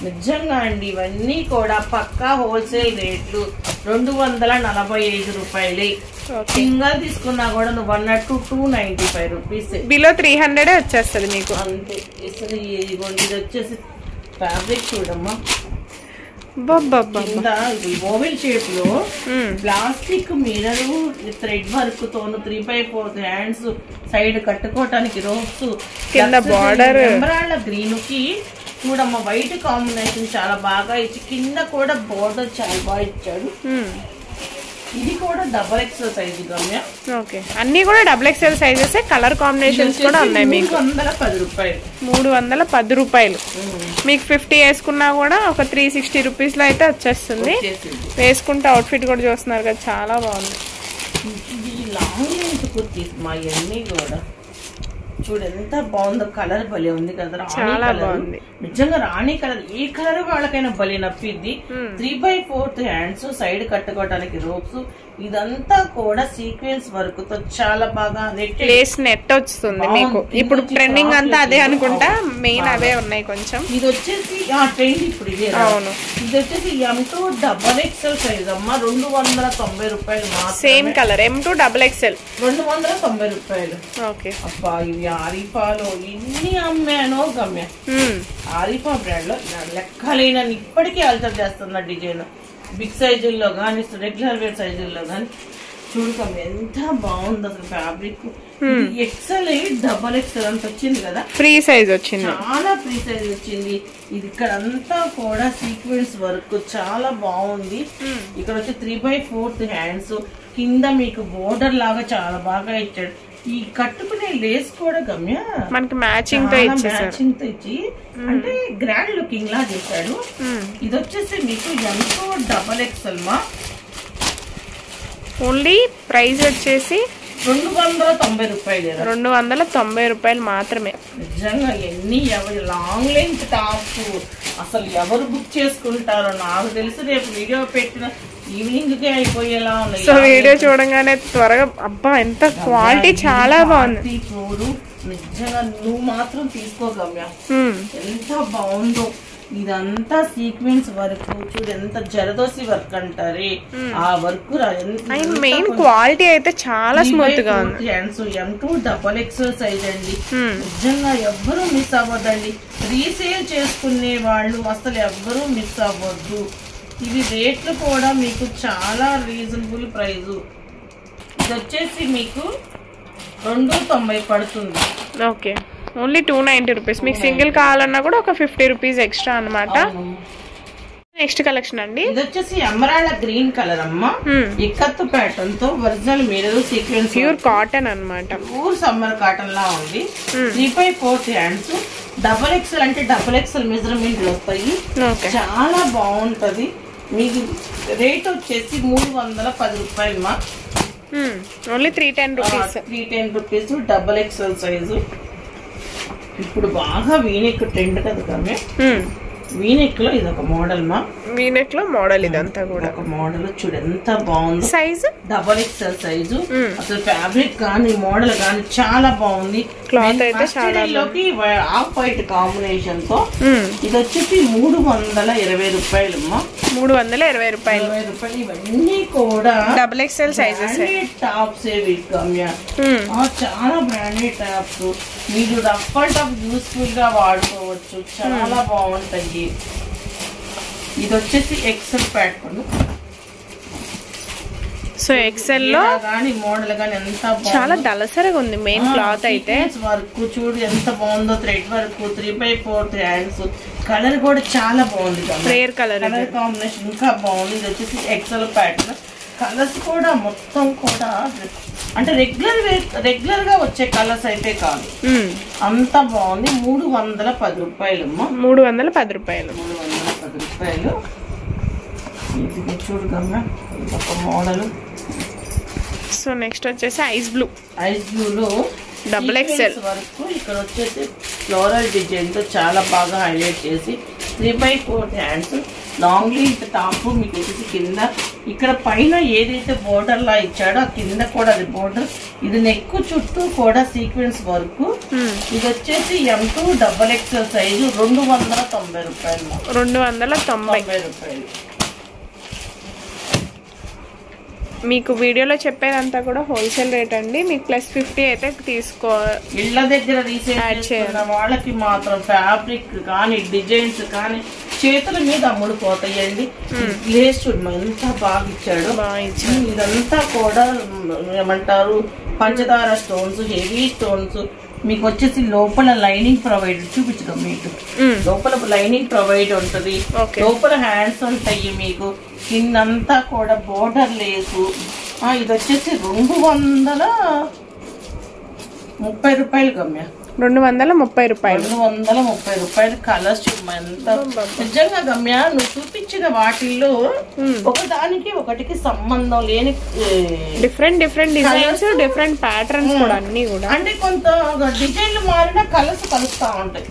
నిజంగా అండి. ఇవన్నీ కూడా పక్కా హోల్సేల్ రేట్లు 245 రూపాయలే. సింగల్ తీసుకున్నా కూడా నువ్వు 295 రూపీస్, బిలో 300 వచ్చేస్తుంది మీకు అంతే. అసలు ఇది వచ్చేసి ఫ్యాబ్రిక్ చూడమ్మా, ఓవెల్ షేప్ లో ప్లాస్టిక్ మిర్రర్ థ్రెడ్ వర్క్ తోను 3/4 హ్యాండ్స్, సైడ్ కట్టుకోవటానికి రోప్స్, కింద బార్డర్ ఎంబ్రాయిడరీ గ్రీన్ కి చూడమ్మా వైట్ కాంబినేషన్ చాలా బాగా ఇచ్చి, కింద కూడా బోర్డర్ చాలా బాగా ఇచ్చాడు. ఇది కూడా XXL సైజు గమ్య. ఓకే, అన్ని కూడా XXL సైజెస్. కలర్ కాంబినేషన్స్ కూడా ఉన్నాయి మీకు. 310 రూపాయలు. 310 రూపాయలు. మీకు 50 వేసుకున్నా కూడా ఒక 360 రూపీస్ లో అయితే వచ్చేస్తుంది. వేసుకుంటే అవుట్ ఫిట్ కూడా చూస్తున్నారు కదా, చాలా బాగుంది. లాంగ్ లెంత్ కుర్తీస్ మా అన్ని కూడా చూడు ఎంత బాగుందో. కలర్ భలే ఉంది కదా, చాలా బాగుంది నిజంగా. రాణి కలర్ ఏ కలర్ వాళ్ళకైనా భలే నప్పిద్ది. 3/4 హ్యాండ్స్, సైడ్ కట్టుకోవడానికి రోప్స్. ఇదంతా కూడా సీక్వెన్స్ వర్క్ తో చాలా బాగా నెట్ వస్తుంది మీకు. ఇప్పుడు ట్రెండింగ్ అంతా అదే అనుకుంటా, మెయిన్ అవే ఉన్నాయి కొంచెం. ఇది వచ్చేసి ట్రెండ్ ఇప్పుడు ఇదే. అవును, ఇది వచ్చేసి XXL సైజ్ అమ్మా. 290 రూపాయలు. సేమ్ కలర్ M2 XXL 290 రూపాయలు. ఓకే అబ్బా, ఇవి ఆరిఫాలో ఎన్ని అమ్మానో గమ్య. ఆరిఫా బ్రాండ్ లో లెక్కలేన ఇప్పటికీ ఆల్టర్ చేస్తున్న డిజైన్ బిగ్ సైజుల్లో కానీ రెగ్యులర్ వేర్ సైజుల్లో కానీ చూడకమ్మ ఎంత బాగుంది అసలు ఫ్యాబ్రిక్. ఎక్సెల్ డబల్ ఎక్సెల్ అంత వచ్చింది కదా, ఫ్రీ సైజ్ వచ్చింది, చాలా ఫ్రీ సైజ్ వచ్చింది. ఇది ఇక్కడ అంతా కూడా సీక్వెన్స్ వర్క్ చాలా బాగుంది. ఇక్కడ వచ్చి 3/4 హ్యాండ్స్, కింద మీకు బోర్డర్ లాగా చాలా బాగా ఇచ్చాడు. ఈ కట్టుకునే లేస్ కూడా గమ్య మనకి మ్యాచింగ్ తో ఇచ్చి అంటే గ్రాండ్ లుకింగ్ లా చేశాడు. ఇది వచ్చేసి మీకు ఎంతో డబల్ ఎక్సెల్ మా. ఓన్లీ ప్రైస్ వచ్చేసి 290 రూపాయలు. 290 రూపాయలు మాత్రమే. నిజంగా ఎన్ని ఎవరు లాంగ్ లెంత్ టాప్ అసలు ఎవరు బుక్ చేసుకుంటారో నాకు తెలిసి రేపు వీడియో పెట్టిన ఈవినింగ్ కే అయిపోయేలా ఉన్నాయి. సో వీడియో చూడగానే త్వరగా అబ్బా ఎంత క్వాలిటీ చాలా బాగుంది. నిజంగా నువ్వు మాత్రం తీసుకోగమ్య, ఎంత బాగుందో. ఇదంతా సీక్వెన్స్ వర్క్ చూడు, ఎంత జరదోసి వర్క్ అంటారే ఆ వర్క్. మెయిన్ క్వాలిటీ అయితే చాలా స్మూత్ గా ఉంది. M2 డబల్ ఎక్సెల్ సైజ్ అండి. నిజంగా ఎవ్వరూ మిస్ అవ్వద్దండి. రీసేల్ చేసుకునే వాళ్ళు అసలు ఎవ్వరూ మిస్ అవ్వద్దు. ఇవి రేట్లు కూడా మీకు చాలా రీజనబుల్ ప్రైస్. ఇది వచ్చేసి మీకు 290 పడుతుంది. Okay, only 290 rupees. మీకు సింగిల్ కావాలన్నా కూడా ఒక 50 రూపీస్ ఎక్స్ట్రా అనమాట. నెక్స్ట్ కలెక్షన్ అండి, ఇది వచ్చేసి ఎమరాల్డ్ గ్రీన్ కలర్ అమ్మా. ఇక్కత్తు ప్యాటర్న్ తో original mirror sequence, pure cotton అన్నమాట. ప్యూర్ సమ్మర్ కాటన్ లా ఉంది. 3/4 హ్యాండ్స్, డబల్ ఎక్సెల్ అంటే డబల్ ఎక్సెల్ మెజర్మెంట్ వస్తాయి. చాలా బాగుంటది. మీకు రేట్ వచ్చేసి 310 రూపాయలు మా. Only 310 rupees. 310 rupees double XL size. ఇప్పుడు బాగా వీనెక్ ట్రెండ్ కదా కమ్మే. వీనెక్ లో ఇది ఒక మోడల్ మా. వీనెక్ లో మోడల్ ఇదంతా కూడా ఒక మోడల్ చూడు ఎంత బాగుంది. Size double XL size. అసలు ఫ్యాబ్రిక్ కానీ మోడల్ కానీ చాలా బాగుంది. క్లాత్ అయితే చాలా లోకి ఆఫ్ వైట్ కాంబినేషన్ తో. ఇది వచ్చేసి 320 రూపాయలు అమ్మా. 320 రూపాయలు. ఇవన్నీ కూడా డబల్ ఎక్సెల్ సైజెస్ టాప్స్ గమ్య. చాలా బ్రాండెడ్ టాప్స్. మీరు రఫ్ అండ్ టఫ్ యూస్ఫుల్ గా వాడుకోవచ్చు. చాలా బాగుంటాయి. ఇది వచ్చేసి ఎక్సెల్ ప్యాటర్న్. సో ఎక్సెల్ లో గానీ మోడల్ గానీ ఎంత చాలా దళసరగా ఉంది. మెయిన్ క్లాత్ అయితే వర్క్ చూడు ఎంత బాగుందో. Thread work, 3/4 hands. కలర్ కూడా చాలా బాగుంది. రేర్ కలర్ కాంబినేషన్ ఇంకా బాగుంది. ఇది వచ్చేసి ఎక్సెల్ ప్యాటర్న్. కలర్స్ కూడా మొత్తం కూడా అంటే రెగ్యులర్ గా వచ్చే కలర్స్ అయితే కాదు, అంత బాగుంది. 310 రూపాయలు. 310 రూపాయలు. 310 రూపాయలు. ఇది చూడగమ్మా ఒక మోడల్. సో నెక్స్ట్ వచ్చేసి ఐస్ బ్లూ. ఐస్ బ్లూలో డబుల్ ఎక్సెల్ వరకు ఇక్కడ వచ్చేసి ఫ్లోరల్ డిజైన్ తో చాలా బాగా హైలైట్ చేసి 3/4 హ్యాండ్స్, లాంగ్ లెంత్ టాప్. మీకు వచ్చేసి కింద ఇక్కడ పైన ఏదైతే బోర్డర్ లా ఇచ్చాడో ఆ కింద కూడా అది బోర్డర్. ఇది నెక్ చుట్టూ కూడా సీక్వెన్స్ వర్క్. ఇది వచ్చేసి M2 డబల్ ఎక్సెల్ సైజు. 290 రూపాయలు. 290 రూపాయలు. మీకు వీడియోలో చెప్పేదంతా కూడా హోల్సేల్ రేట్ అండి. మీకు +50 అయితే తీసుకో. ఇళ్ళ దగ్గర రీసేల్ చేస్తున్న వాళ్ళకి మాత్రం ఫ్యాబ్రిక్ కానీ డిజైన్స్ కానీ చేతుల మీద అమ్ముడుపోతాయండి. లేస్ చూడమా ఎంత బాగా ఇచ్చాడు. ఇదంతా కూడా ఏమంటారు పంచదార స్టోన్స్, హెవీ స్టోన్స్. మీకు వచ్చేసి లోపల లైనింగ్ ప్రొవైడ్ చూపించడం. మీకు లోపల లైనింగ్ ప్రొవైడ్ ఉంటది. లోపల హ్యాండ్స్ ఉంటాయి. మీకు కిందంతా కూడా బోర్డర్ లేసు. ఇది వచ్చేసి 230 రూపాయలు గమ్య. 230 రూపాయలు. 230 రూపాయలు. కలర్స్ ఎంత నిజంగా గమ్య నువ్వు చూపించిన వాటిల్లో ఒకదానికి ఒకటికి సంబంధం లేని డిఫరెంట్ డిజైన్స్, డిఫరెంట్ ప్యాటర్న్స్ కూడా అన్ని కూడా. అంటే కొంత డిజైన్లు మారిన కలర్స్ కలుస్తా ఉంటాయి.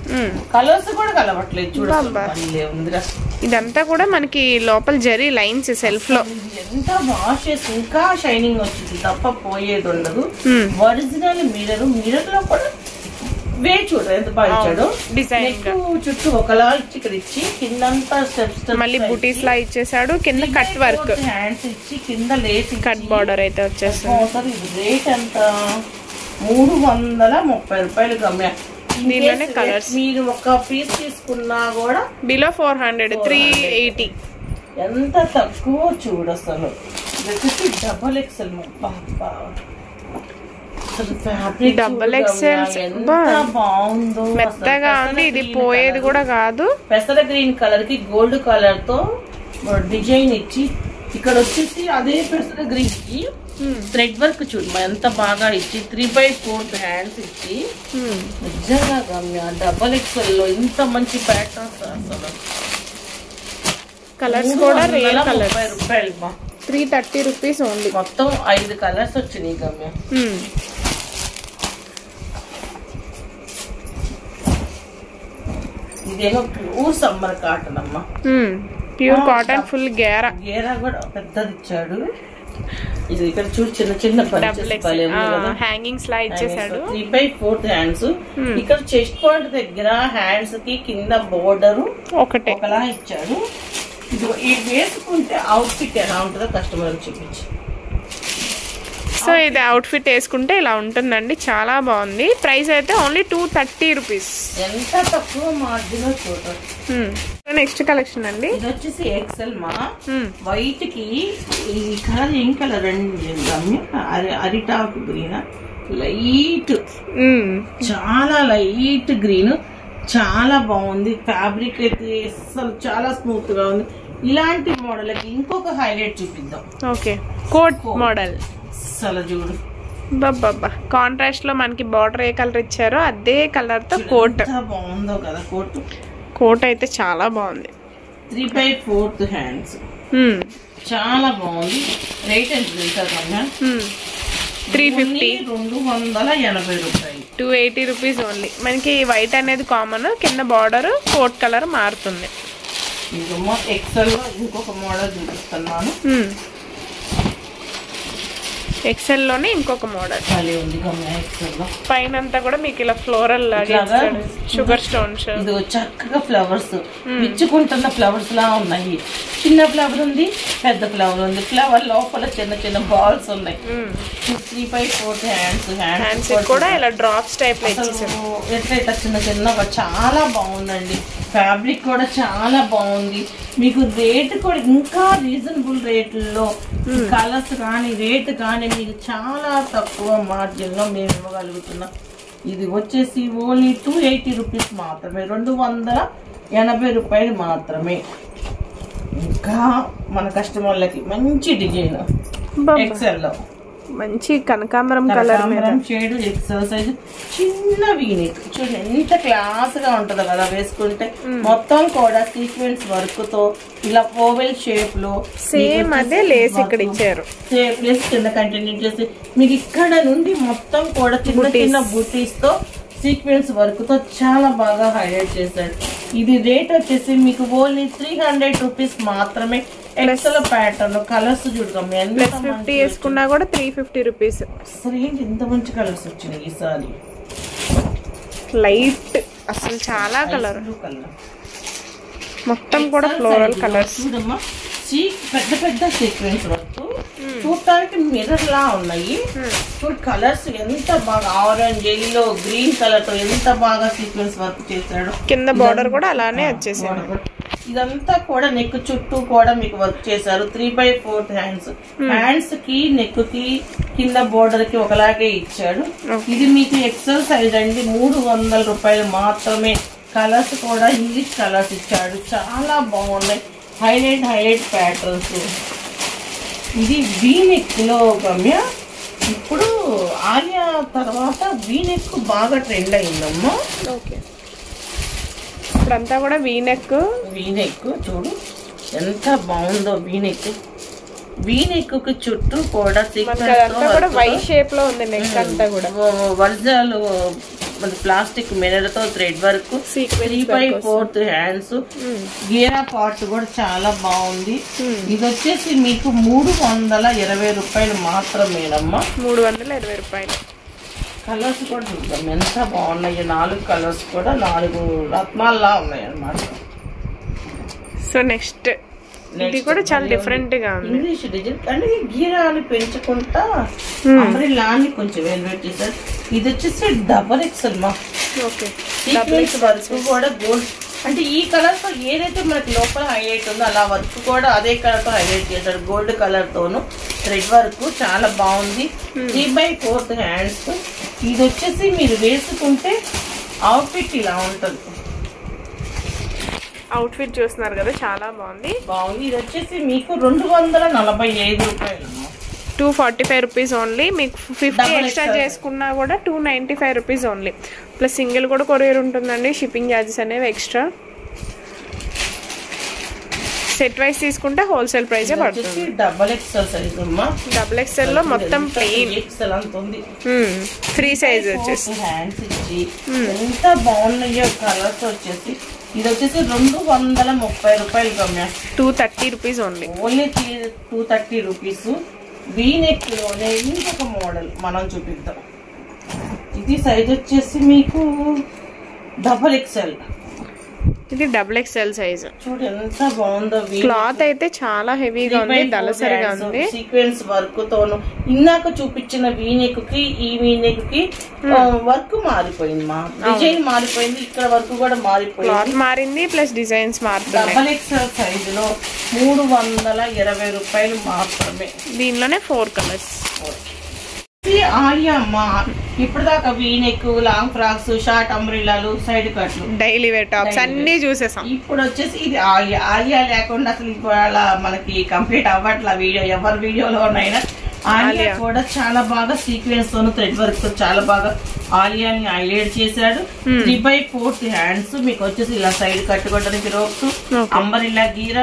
కలర్స్ కూడా కలవట్లేదు చూడండి. ఇదంతా కూడా మనకి లోపల జరీ లైన్స్ సెల్ఫ్ లో. ఎంత వాష్ చేసి ఇంకా షైనింగ్ వచ్చింది తప్ప పోయేది ఉండదు. ఒరిజినల్ మిర్రర్ లో కూడా వే చూడ ఎంత బాగా ఇచ్చాడు. డిజైన్ చుట్టూ ఒకలా ఇచ్చి ఇక్కడ ఇచ్చి కిందంతా స్టెప్స్ మళ్ళీ బుటీస్ లా ఇచ్చేసాడు. కింద కట్ వర్క్, హ్యాండ్స్ ఇచ్చి కింద లేస్ కట్ బార్డర్ అయితే వచ్చేస్తుంది. రేట్ ఎంత 330 రూపాయలు గమ్య. దీనిలోనే కలర్స్ మీరు ఒక పీస్ తీసుకున్నా కూడా బిలో 400 380. ఎంత తక్కువ చూడు అసలు. డబల్ ఎక్సెల్ డబల్ ఎక్సెల్ బాగుందో, మెత్తగా ఉంది. ఇది పోయేది కూడా కాదు. పెసర గ్రీన్ కలర్ కి గోల్డ్ కలర్ తో డిజైన్ ఇచ్చి ఇక్కడ వచ్చేసి అదే పెసర గ్రీన్ కి థ్రెడ్ వర్క్ చూడు ఎంత బాగా ఇచ్చి 3/4 హ్యాండ్స్ ఇచ్చి నిజంగా గమ్య డబల్ ఎక్సెల్ లో ఇంత మంచి ప్యాటర్న్స్ అసలు. కలర్స్ కూడా రేర్ కలర్. 30 రూపాయలు 330 రూపీస్ ఓన్లీ. మొత్తం 5 కలర్స్ వచ్చినాయి గమ్య. ఇదేమో ప్యూర్ సమ్మర్ కాటన్ అమ్మా. ప్యూర్ కాటన్ ఫుల్ గేరా. గేరా కూడా పెద్దది ఇచ్చాడు. ఇది ఇక్కడ చూడు చిన్న చిన్న హ్యాంగింగ్స్ లా ఇచ్చేసాడు. 3/4 హ్యాండ్స్. ఇక్కడ చెస్ట్ పాయింట్ దగ్గర హ్యాండ్స్ కి కింద బోర్డర్ ఒకలా ఇచ్చాడు. ఇది వేసుకుంటే అవుట్ ఫిట్ ఎలా ఉంటుందో కస్టమర్ చూపించి. సో ఇది అవుట్ ఫిట్ వేసుకుంటే ఇలా ఉంటుందండి, చాలా బాగుంది. ప్రైస్ అయితే ఓన్లీ 230 రూపీస్. ఎంత తక్కువ మార్జిన్ చూడండి. నెక్స్ట్ కలెక్షన్ అండి. ఇది వచ్చేసి ఎక్సెల్ మా వైట్ కి ఈ కలర్ ఏం కలర్ అండి అరిటాకు గ్రీన్ లైట్, చాలా లైట్ గ్రీన్, చాలా బాగుంది. ఫ్యాబ్రిక్ అయితే అసలు చాలా స్మూత్ గా ఉంది. ఇలాంటి మోడల్ కి ఇంకొక హైలైట్ చూపిద్దాం. ఓకే కోట్ మోడల్ అసలు చూడు బాబా. కాంట్రాస్ట్ లో మనకి బార్డర్ ఏ కలర్ ఇచ్చారో అదే కలర్ తో కోట్ బాగుందో కదా. కోట్ అయితే చాలా బాగుంది. 3/4 హ్యాండ్స్ చాలా బాగుంది. రేట్ ఎంత తెలుసా? 350. 280 రూపాయలు. 280 రూపీస్ ఓన్లీ. మనకి వైట్ అనేది కామన్, కింద బార్డర్ కోట్ కలర్ మారుతుంది. ఎక్సెల్ లో ఇంకొక మోడల్ చూపిస్తున్నాను. ఎక్సెల్ లోనే ఇంకొక మోడల్ పైన అంతా కూడా మీకు ఇలా ఫ్లోరల్ షుగర్ స్టోన్స్. ఇది చక్కగా ఫ్లవర్స్ విచ్చుకుంటున్న ఫ్లవర్స్ లా ఉన్నాయి. చిన్న ఫ్లవర్ ఉంది, పెద్ద ఫ్లవర్ ఉంది. ఫ్లవర్ లోపల చిన్న చిన్న బాల్స్ ఉన్నాయి. 3/4 హ్యాండ్స్ కూడా ఇలా డ్రాప్స్ టైప్ లో ఎట్లయితే చిన్న చిన్న చాలా బాగుందండి. ఫ్యాబ్రిక్ కూడా చాలా బాగుంది. మీకు రేట్ కూడా ఇంకా రీజనబుల్ రేట్లలో కలర్స్ కానీ రేట్ కానీ మీకు చాలా తక్కువ మార్జిన్ లో మేము ఇవ్వగలుగుతున్నాం. ఇది వచ్చేసి ఓన్లీ 280 రూపీస్ మాత్రమే, 280 రూపాయలు మాత్రమే. ఇంకా మన కస్టమర్లకి మంచి డిజైన్ ఎక్సెల్ లో మంచి కనకాంబరం కలర్ షేడ్ ఎక్సెల్ సైజ్ చిన్న వీనెక్ చూడండి ఎంత క్లాస్ గా ఉంటది కదా వేసుకుంటే. మొత్తం కూడా సీక్వెన్స్ వర్క్ తో ఇలా ఓవెల్ షేప్ లో సేమ్ అదే లేస్ ఇక్కడ ఇచ్చారు. సేమ్ లేస్ కింద కంటిన్యూ చేసి మీకు ఇక్కడ నుండి మొత్తం కూడా చిన్న చిన్న బూటీస్ తో సీక్వెన్స్ వర్క్ తో చాలా బాగా హైలైట్ చేశాడు. ఇది రేట్ వచ్చేసి మీకు ఓన్లీ 300 రూపీస్ మాత్రమే. ఎక్సెల్ ప్యాటర్న్ కలర్స్ చూడగమ్మ 50 వేసుకున్నా కూడా 350 రూపీస్. అసలు ఏంటి ఇంత మంచి కలర్స్ వచ్చినాయి ఈసారి. లైట్ అసలు చాలా కలర్ మొత్తం కూడా ఫ్లోరల్ కలర్స్. చూడమ్మా పెద్ద పెద్ద సీక్వెన్స్ వర్క్ చూడటానికి మిర్రర్ లా ఉన్నాయి. చూడు కలర్స్ ఎంత బాగా ఆరెంజ్ ఎల్లో గ్రీన్ కలర్ తో ఎంత బాగా సీక్వెన్స్ వర్క్ చేశాడు. కింద బార్డర్ కూడా అలానే వచ్చేసాడు. ఇదంతా కూడా నెక్ చుట్టూ కూడా మీకు వర్క్ చేశారు. 3/4 హ్యాండ్స్. హ్యాండ్స్ కి నెక్ కి కింద బోర్డర్ కి ఒకలాగే ఇచ్చాడు. ఇది మీకు ఎక్సెల్ సైజ్ అండి. 300 రూపాయలు మాత్రమే. కలర్స్ కూడా ఇంగ్లీష్ కలర్స్ ఇచ్చాడు, చాలా బాగున్నాయి. Highlight patterns. ఇది వీనెక్ లో గమ్య. ఇప్పుడు ఆలియా తర్వాత వీనెక్ బాగా ట్రెండ్ అయిందమ్మా. ఓకే ఇప్పుడంతా కూడా వీనెక్ చూడు ఎంత బాగుందో. వీనెక్ కి చుట్టూ కూడా వై షేప్ లో ఉంది. నెక్ అంతా కూడా ఒరిజినల్ ప్లాస్టిక్ మిర్రర్ తో థ్రెడ్ వర్క్. 3/4 హ్యాండ్స్. గేరా పార్ట్ కూడా చాలా బాగుంది. ఇది వచ్చేసి మీకు 320 రూపాయలు మాత్రమేనమ్మా. 320 రూపాయలు. కలర్స్ కూడా చూద్దాం ఎంత బాగున్నాయి. 4 కలర్స్ కూడా 4 రత్నాల్లా ఉన్నాయి అన్నమాట. సో నెక్స్ట్ ఇది కూడా చాలా డిఫరెంట్ గా ఉంది. ఇంగ్లీష్ డిజైన్ అంటే గీరాని పెంచుకుంటా అంబ్రెల్లాని కొంచెం వెల్వెట్ చేశారు. ఇది వచ్చేసి డబల్ ఎక్సెల్ మా. ఓకే సీక్వెన్స్ వర్క్ కూడా గోల్డ్ అంటే ఈ కలర్ తో ఏదైతే మనకి లోపల హైలైట్ ఉందో అలా వర్క్ కూడా అదే కలర్ తో హైలైట్ చేశాడు. గోల్డ్ కలర్ తోను థ్రెడ్ వర్క్ చాలా బాగుంది. 3/4 హ్యాండ్స్. ఇది వచ్చేసి మీరు వేసుకుంటే అవుట్ఫిట్ ఇలా ఉంటుంది. అవుట్ఫిట్ చూస్తున్నారు కదా, చాలా బాగుంది. ఇది వచ్చేసి మీకు 245 రూపాయలు, 245 రూపీస్ ఓన్లీ. మీకు 50 ఎక్స్ట్రా చేసుకున్నా కూడా 295 రూపీస్ ఓన్లీ. ప్లస్ సింగిల్ కూడా కొరియర్ ఉంటుందండి. షిప్పింగ్ ఛార్జెస్ అనేవి ఎక్స్ట్రా. సెట్ వైస్ తీసుకుంటే హోల్సేల్ ప్రైస్ పడుతుంది. డబల్ ఎక్స్ఎల్ సైజ్ అమ్మా. డబల్ ఎక్స్ఎల్ లో మొత్తం ప్లెయిన్ ఎక్స్ఎల్ అంత ఉంది. ఫ్రీ సైజ్ వచ్చేసి హ్యాండ్స్ ఇచ్చి ఎంత బాగున్నాయో కలర్స్ వచ్చేసి. ఇది వచ్చేసి 230 రూపాయలు గమ్య. 230 రూపీస్ ఓన్లీ. 230 రూపీస్. వీనెక్ లోనే ఇంకొక మోడల్ మనం చూపిద్దాం. ఇది సైజ్ వచ్చేసి మీకు డబల్ ఎక్స్ఎల్. ఇది డబుల్ ఎక్స్ఎల్ సైజ్. చూడు ఎంత బాగుందో. క్లాత్ అయితే చాలా హెవీగా ఉంది, దళసరిగా ఉంది. సీక్వెన్స్ వర్క్ తోను ఇందాక చూపించిన వీనెక్ కి ఈ వీనెక్ కి వర్క్ మారిపోయింది మా. డిజైన్ మారిపోయింది, ఇక్కడ వర్క్ కూడా మారిపోయింది. క్లాత్ మారింది ప్లస్ డిజైన్స్ మారుతున్నాయి. డబల్ ఎక్స్ఎల్ సైజ్ లో 320 రూపాయలు మాత్రమే. దీనిలోనే 4 కలర్స్. ఆలియా అమ్మ. ఇప్పటిదాకా వీనెక్, లాంగ్ ఫ్రాక్స్, షార్ట్ అంబ్రెల్లాలు, సైడ్ కట్లు, డైలీ వేర్ టాప్స్ అన్ని చూసేసాం. ఇప్పుడు వచ్చేసి ఇది ఆలియా. ఆలియా లేకుండా అసలు ఇవాళ మనకి కంప్లీట్ అవ్వట్ల వీడియో. ఎవరి వీడియోలోనైనా ఆలియా కూడా చాలా బాగా సీక్వెన్స్ తోను థ్రెడ్ వర్క్ తో చాలా బాగా ఆలియాని హైలైట్ చేశాడు. 3/4 హ్యాండ్స్. మీకు వచ్చేసి ఇలా సైడ్ కట్టుకోవడానికి రోప్స్, అంబ్రెల్లా గీర.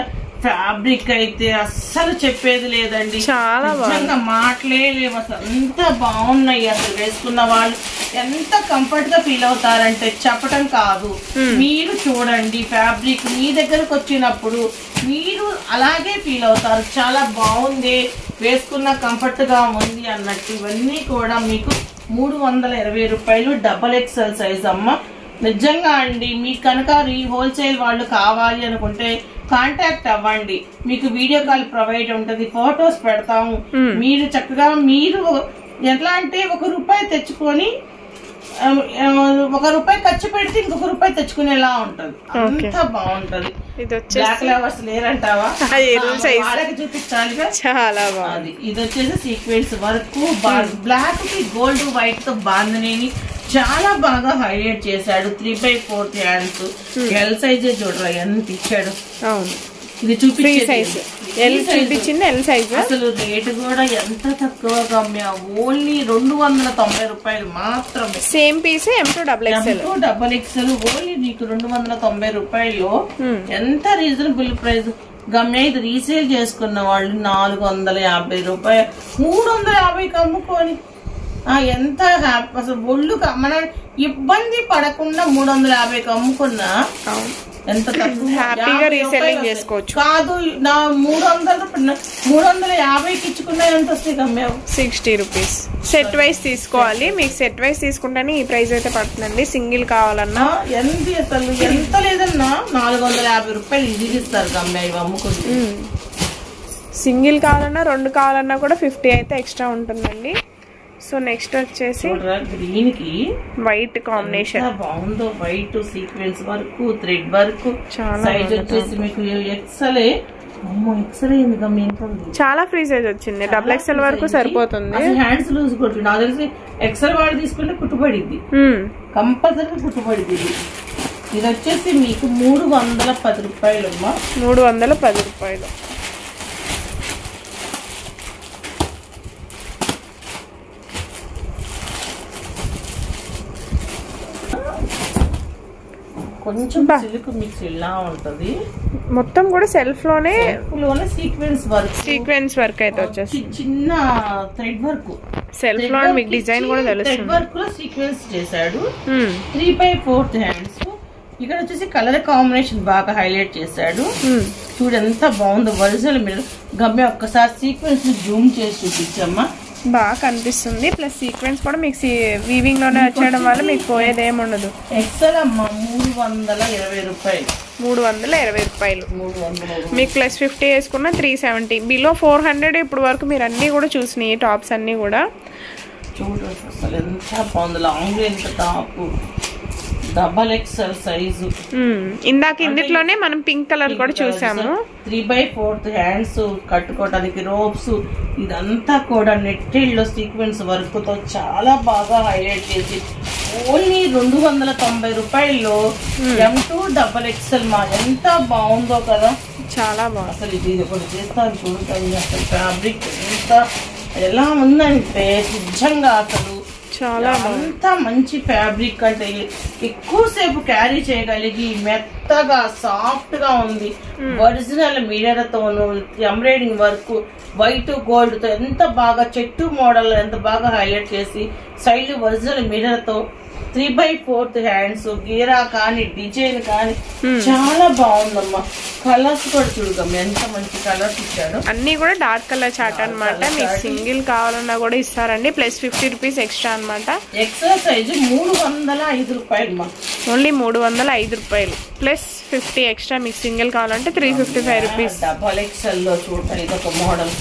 ఫ్యాబ్రిక్ అయితే అస్సలు చెప్పేది లేదండి, చాలా నిజంగా మాటలే లేవు అసలు. ఎంత బాగున్నాయి అసలు. వేసుకున్న వాళ్ళు ఎంత కంఫర్ట్ గా ఫీల్ అవుతారంటే చెప్పటం కాదు. మీరు చూడండి ఫ్యాబ్రిక్ మీ దగ్గరకు వచ్చినప్పుడు మీరు అలాగే ఫీల్ అవుతారు. చాలా బాగుంది, వేసుకున్న కంఫర్ట్ గా ఉంది అన్నట్టు. ఇవన్నీ కూడా మీకు 320 రూపాయలు. డబల్ ఎక్స్ఎల్ సైజ్ అమ్మ. నిజంగా అండి, మీకు కనుక హోల్సేల్ వాళ్ళు కావాలి అనుకుంటే కాంటాక్ట్ అవ్వండి. మీకు వీడియో కాల్ ప్రొవైడ్ ఉంటుంది, ఫొటోస్ పెడతాము. మీరు చక్కగా మీరు ఎట్లా అంటే ₹1 తెచ్చుకొని ₹1 ఖర్చు పెడితే ఇంకొక రూపాయి తెచ్చుకునేలా ఉంటది. అంత బాగుంటది. బ్లాక్ లవర్స్ లేరంటావా, వాళ్ళకి చూపించాలిగా. చాలా బాగుంది. ఇది వచ్చేసి సీక్వెన్స్ వర్క్, బ్లాక్ కి గోల్డ్ వైట్ తో బాంధనేని చాలా బాగా హైలైట్ చేశాడు. 3/4 హ్యాండ్స్. ఎల్ సైజ్ చూడరా ఎంత ఇచ్చాడు. ఇది చూపించింది ఎల్ సైజ్. అసలు రేటు కూడా ఎంత తక్కువగా ఓన్లీ 290 రూపాయలు మాత్రమే. Same piece double XL only నీకు 290 రూపాయలు. ఎంత రీజనబుల్ ప్రైస్ గమ్య. ఇది రీసేల్ చేసుకున్న వాళ్ళు 450 రూపాయలు, 350కి అమ్ముకొని ఎంత హ్యాపీ అసలు. ఒళ్ళు మన ఇబ్బంది పడకుండా 350కి అమ్ముకున్నా ఎంత హ్యాపీగా రీసేలింగ్ చేసుకోవచ్చు. కాదు నా 350కి ఇచ్చుకున్నా ఎంత వస్తాయి గమ్య? 60 రూపీస్. సెట్ వైస్ తీసుకోవాలి. మీకు సెట్ వైస్ తీసుకుంటేనే ఈ ప్రైస్ అయితే పడుతుందండి. సింగిల్ కావాలన్నా ఎంత అసలు ఎంత లేదన్నా 450 రూపాయలు ఇది ఇస్తారు గమ్య ఇవి అమ్ముకుంటే. సింగిల్ కావాలన్నా 2 కావాలన్నా కూడా 50 అయితే ఎక్స్ట్రా ఉంటుందండి. సో నెక్స్ట్ వచ్చేసి గ్రీన్ కి వైట్ కాంబినేషన్ బాగుందో. White sequence work, thread work. Size వచ్చేసి మీకు ఎక్సలే. చాలా ఫ్రీ సైజ్ వచ్చింది. డబుల్ ఎక్స్ఎల్ వరకు సరిపోతుంది. హ్యాండ్స్ లూజ్ కొట్టు. నాకు తెలిసి ఎక్సెల్ వాడు తీసుకుంటే కుట్టుబడిద్ది, కంపల్సరీ కుట్టుబడిద్ది. ఇది వచ్చేసి మీకు 310 రూపాయలు అమ్మా. 310 రూపాయలు. కొంచెం సిల్క్ మిక్స్ ఇలా ఉంటది. మొత్తం కూడా సెల్ఫ్ లోనే సీక్వెన్స్ వర్క్ అయితే వచ్చేసి చిన్న థ్రెడ్ వర్క్. సెల్ఫ్ లో మీకు డిజైన్ కూడా తెలుస్తుంది. థ్రెడ్ వర్క్ లో సీక్వెన్స్ చేశాడు. 3/4 హ్యాండ్స్. ఇక్కడ వచ్చేసి కలర్ కాంబినేషన్ బాగా హైలైట్ చేశాడు. చూడు ఎంత బాగుందో. ఒరిజినల్ మీరు గమ్య ఒక్కసారి సీక్వెన్స్ జూమ్ చేసి చూపించమ్మా. బాగా కనిపిస్తుంది. ప్లస్ సీక్వెన్స్ కూడా మీకు వీవింగ్ లోనే వచ్చేయడం వల్ల మీకు పోయేది ఏమి ఉండదు. ఎక్సెల్ అమ్మా 320 రూపాయలు. 320 రూపాయలు. మీకు ప్లస్ 50 వేసుకున్న 370. బిలో 400 ఇప్పుడు వరకు మీరు అన్ని కూడా చూసినాయి టాప్స్ అన్ని కూడా. చూడండి అసలు ఎంత బాగుంది. Long length top, double XL size. ఇందాక ఇందులోనే మనం పింక్ కలర్ కూడా చూసాము. 3/4 హ్యాండ్స్ కట్టుకోవడానికి రోప్స్, ఇదంతా కూడా నెట్టెడ్ లో సీక్వెన్స్ వర్క్ తో చాలా బాగా హైలైట్ చేసి ఓన్లీ 290 రూపాయల్లో M2 డబల్ ఎక్స్ఎల్ మా ఎంత బాగుందో కదా, చాలా బాగుంది. అసలు ఇది ఒకటి చేస్తాను చూడండి. అసలు ఫ్యాబ్రిక్ ఎంత ఎలా ఉందంటే నిజంగా అసలు చాలా అంత మంచి ఫ్యాబ్రిక్ అంటే ఎక్కువసేపు క్యారీ చేయగలిగి మెత్తగా సాఫ్ట్ గా ఉంది. ఒరిజినల్ మిర్రర్ తోను ఎంబ్రాయిడింగ్ వర్క్ వైట్ గోల్డ్ తో ఎంత బాగా చెట్టు మోడల్ ఎంత బాగా హైలైట్ చేసి సైడ్ ఒరిజినల్ మిర్రర్ తో 3/4 హ్యాండ్స్ గీరా కానీ డిజైన్ కానీ చాలా బాగుందమ్మా. కలర్స్ కూడా చూడగమ్మ ఎంత మంచి కలర్స్ ఇచ్చాడు. అన్ని కూడా డార్క్ కలర్ చార్ట్ అనమాట. మీకు సింగిల్ కావాలన్నా కూడా ఇస్తారండి. ప్లస్ 50 రూపీస్ ఎక్స్ట్రా అనమాట. ఎక్స్ట్రా సైజు 305 రూపాయలు, ఓన్లీ 305 రూపాయలు ప్లస్ 50 ఎక్స్ట్రా. మీకు సింగిల్ కావాలంటే 355 రూపీస్. డబల్ ఎక్స్ఎల్ లో చూడండి ఇదొక మోడల్.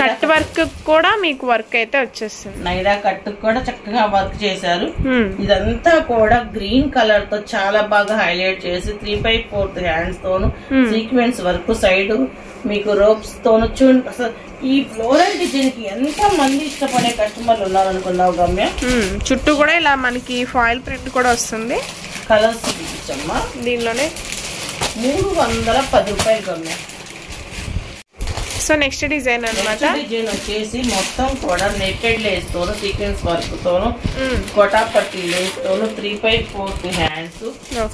కట్ వర్క్ కూడా మీకు వర్క్ అయితే వచ్చేస్తుంది. నైరా కట్ కూడా చక్కగా వర్క్ చేశారు. ఇదంతా కూడా గ్రీన్ కలర్ తో చాలా బాగా హైలైట్ చేసి 3/4 హ్యాండ్స్ తోను సీక్వెన్స్ వర్క్ సైడ్ మీకు రోప్స్ తోను చూడండి. అసలు ఈ ఫ్లోరల్ డిజైన్ కి ఎంత మంది ఇష్టపడే కస్టమర్లు ఉన్నారనుకున్నావు గమ్య. చుట్టూ కూడా ఇలా మనకి ఫాయిల్ ప్రింట్ కూడా వస్తుంది. కలర్స్ చూపించమ్మా. దీనిలోనే 310 రూపాయలు గమ్య. సో నెక్స్ట్ డిజైన్ అనమాట. డిజైన్ వచ్చేసి మొత్తం కూడా నెట్టెడ్ లేస్ తోను సీక్వెన్స్ వర్క్ తోను కొటాపట్టి లేస్ తోను 3/4 హ్యాండ్స్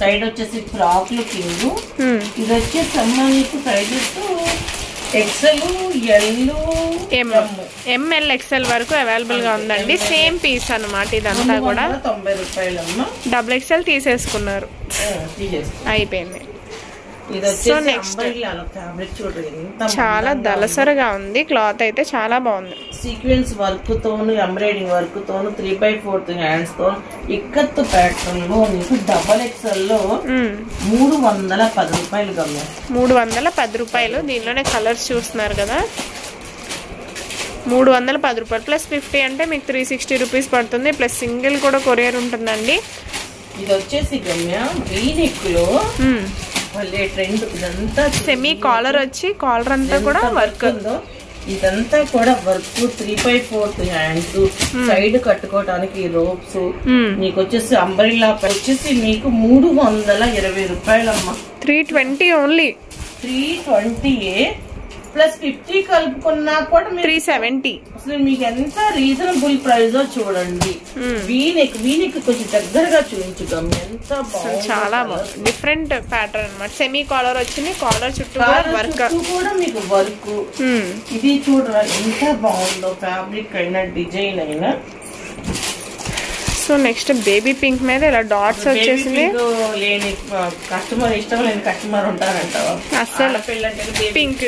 సైడ్ వచ్చేసి ఫ్రాక్ లుకింగ్. ఇది వచ్చేసి సంబంధించి sizes XL, L, M L, XL వరకు అవైలబుల్ గా ఉందండి. సేమ్ పీస్ అనమాట. ఇదంతా కూడా 90 రూపాయలు అమ్మా. డబుల్ ఎక్సెల్ తీసేసుకున్నారు, అయిపోయింది. సో నెక్స్ట్ చాలా దలసరగా ఉంది. క్లాత్ అయితే చాలా బాగుంది. సీక్వెన్స్ వర్క్ తోను ఎంబ్రాయిడింగ్ వర్క్ తోను 3/4 హ్యాండ్స్ తో ఇక్కత్తు ప్యాటర్న్ లో నీకు డబల్ ఎక్స్ఎల్ లో 310 రూపాయలు గమ్య. 310 రూపాయలు. దీనిలోనే కలర్స్ చూస్తున్నారు కదా. 310 రూపాయలు ప్లస్ 50 అంటే మీకు 360 రూపీస్ పడుతుంది. ప్లస్ సింగిల్ కూడా కొరియర్ ఉంటుందండి. ఇది వచ్చేసి గమ్య వీనెక్ లో ట్రెండ్. ఇదంతా సెమీ కాలర్ వచ్చి కాలర్ అంతా కూడా వర్క్. ఇదంతా కూడా వర్క్ 3/4 హ్యాండ్స్ సైడ్ కట్టుకోవడానికి రోప్స్. మీకు వచ్చేసి అంబ్రెల్లా వచ్చేసి మీకు 320 రూపాయలమ్మా. 320 ఓన్లీ. 320 ప్లస్ 50 కలుపుకున్నా కూడా 370. అసలు మీకు ఎంత రీజనబుల్ ప్రైస్ చూడండి. వీనెక్ కొంచెం దగ్గరగా చూపించుదాం. ఎంత బాగుంది, చాలా బాగుంది. డిఫరెంట్ ప్యాటర్న్ అన్నమాట. సెమీ కాలర్ వచ్చింది. కాలర్ చుట్టూ వర్క్ కూడా మీకు వర్క్. ఇది చూడరా ఎంత బాగుందో ఫ్యాబ్రిక్ అయినా డిజైన్ అయినా. సో నెక్స్ట్ బేబీ పింక్ మీద ఇలా డాట్స్ వచ్చేసింది. లేని కస్టమర్ ఇష్టం లేని కస్టమర్ ఉంటారంటావా అసలు. పింక్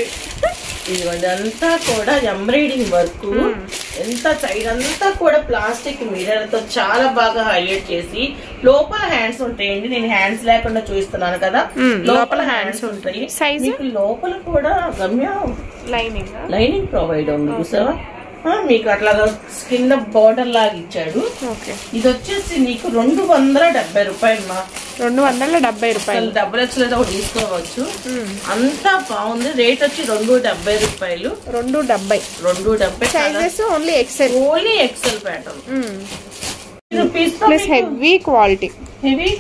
ఇదంతా కూడా ఎంబ్రాయిడింగ్ వర్క్. ఎంత సైడ్ అంతా కూడా ప్లాస్టిక్ మిర్రర్ తో చాలా బాగా హైలైట్ చేసి లోపల హ్యాండ్స్ ఉంటాయండి. నేను హ్యాండ్స్ లేకుండా చూస్తున్నాను కదా. లోపల హ్యాండ్స్ ఉంటాయి. మీకు లోపల కూడా గమ్య లైనింగ్ ప్రొవైడ్ ఉంది చూసావా. మీకు అట్లాగా కింద బోర్డర్ లాగా ఇచ్చాడు. ఇది వచ్చేసి నీకు 270 రూపాయలు మా. 270 రూపాయలు. డబుల్ ఎక్స్ఎల్ ఒకటి తీసుకోవచ్చు. అంతా బాగుంది. రేట్ వచ్చి 270 రూపాయలు. 270 sizes only XL. Only XL pattern. Plus heavy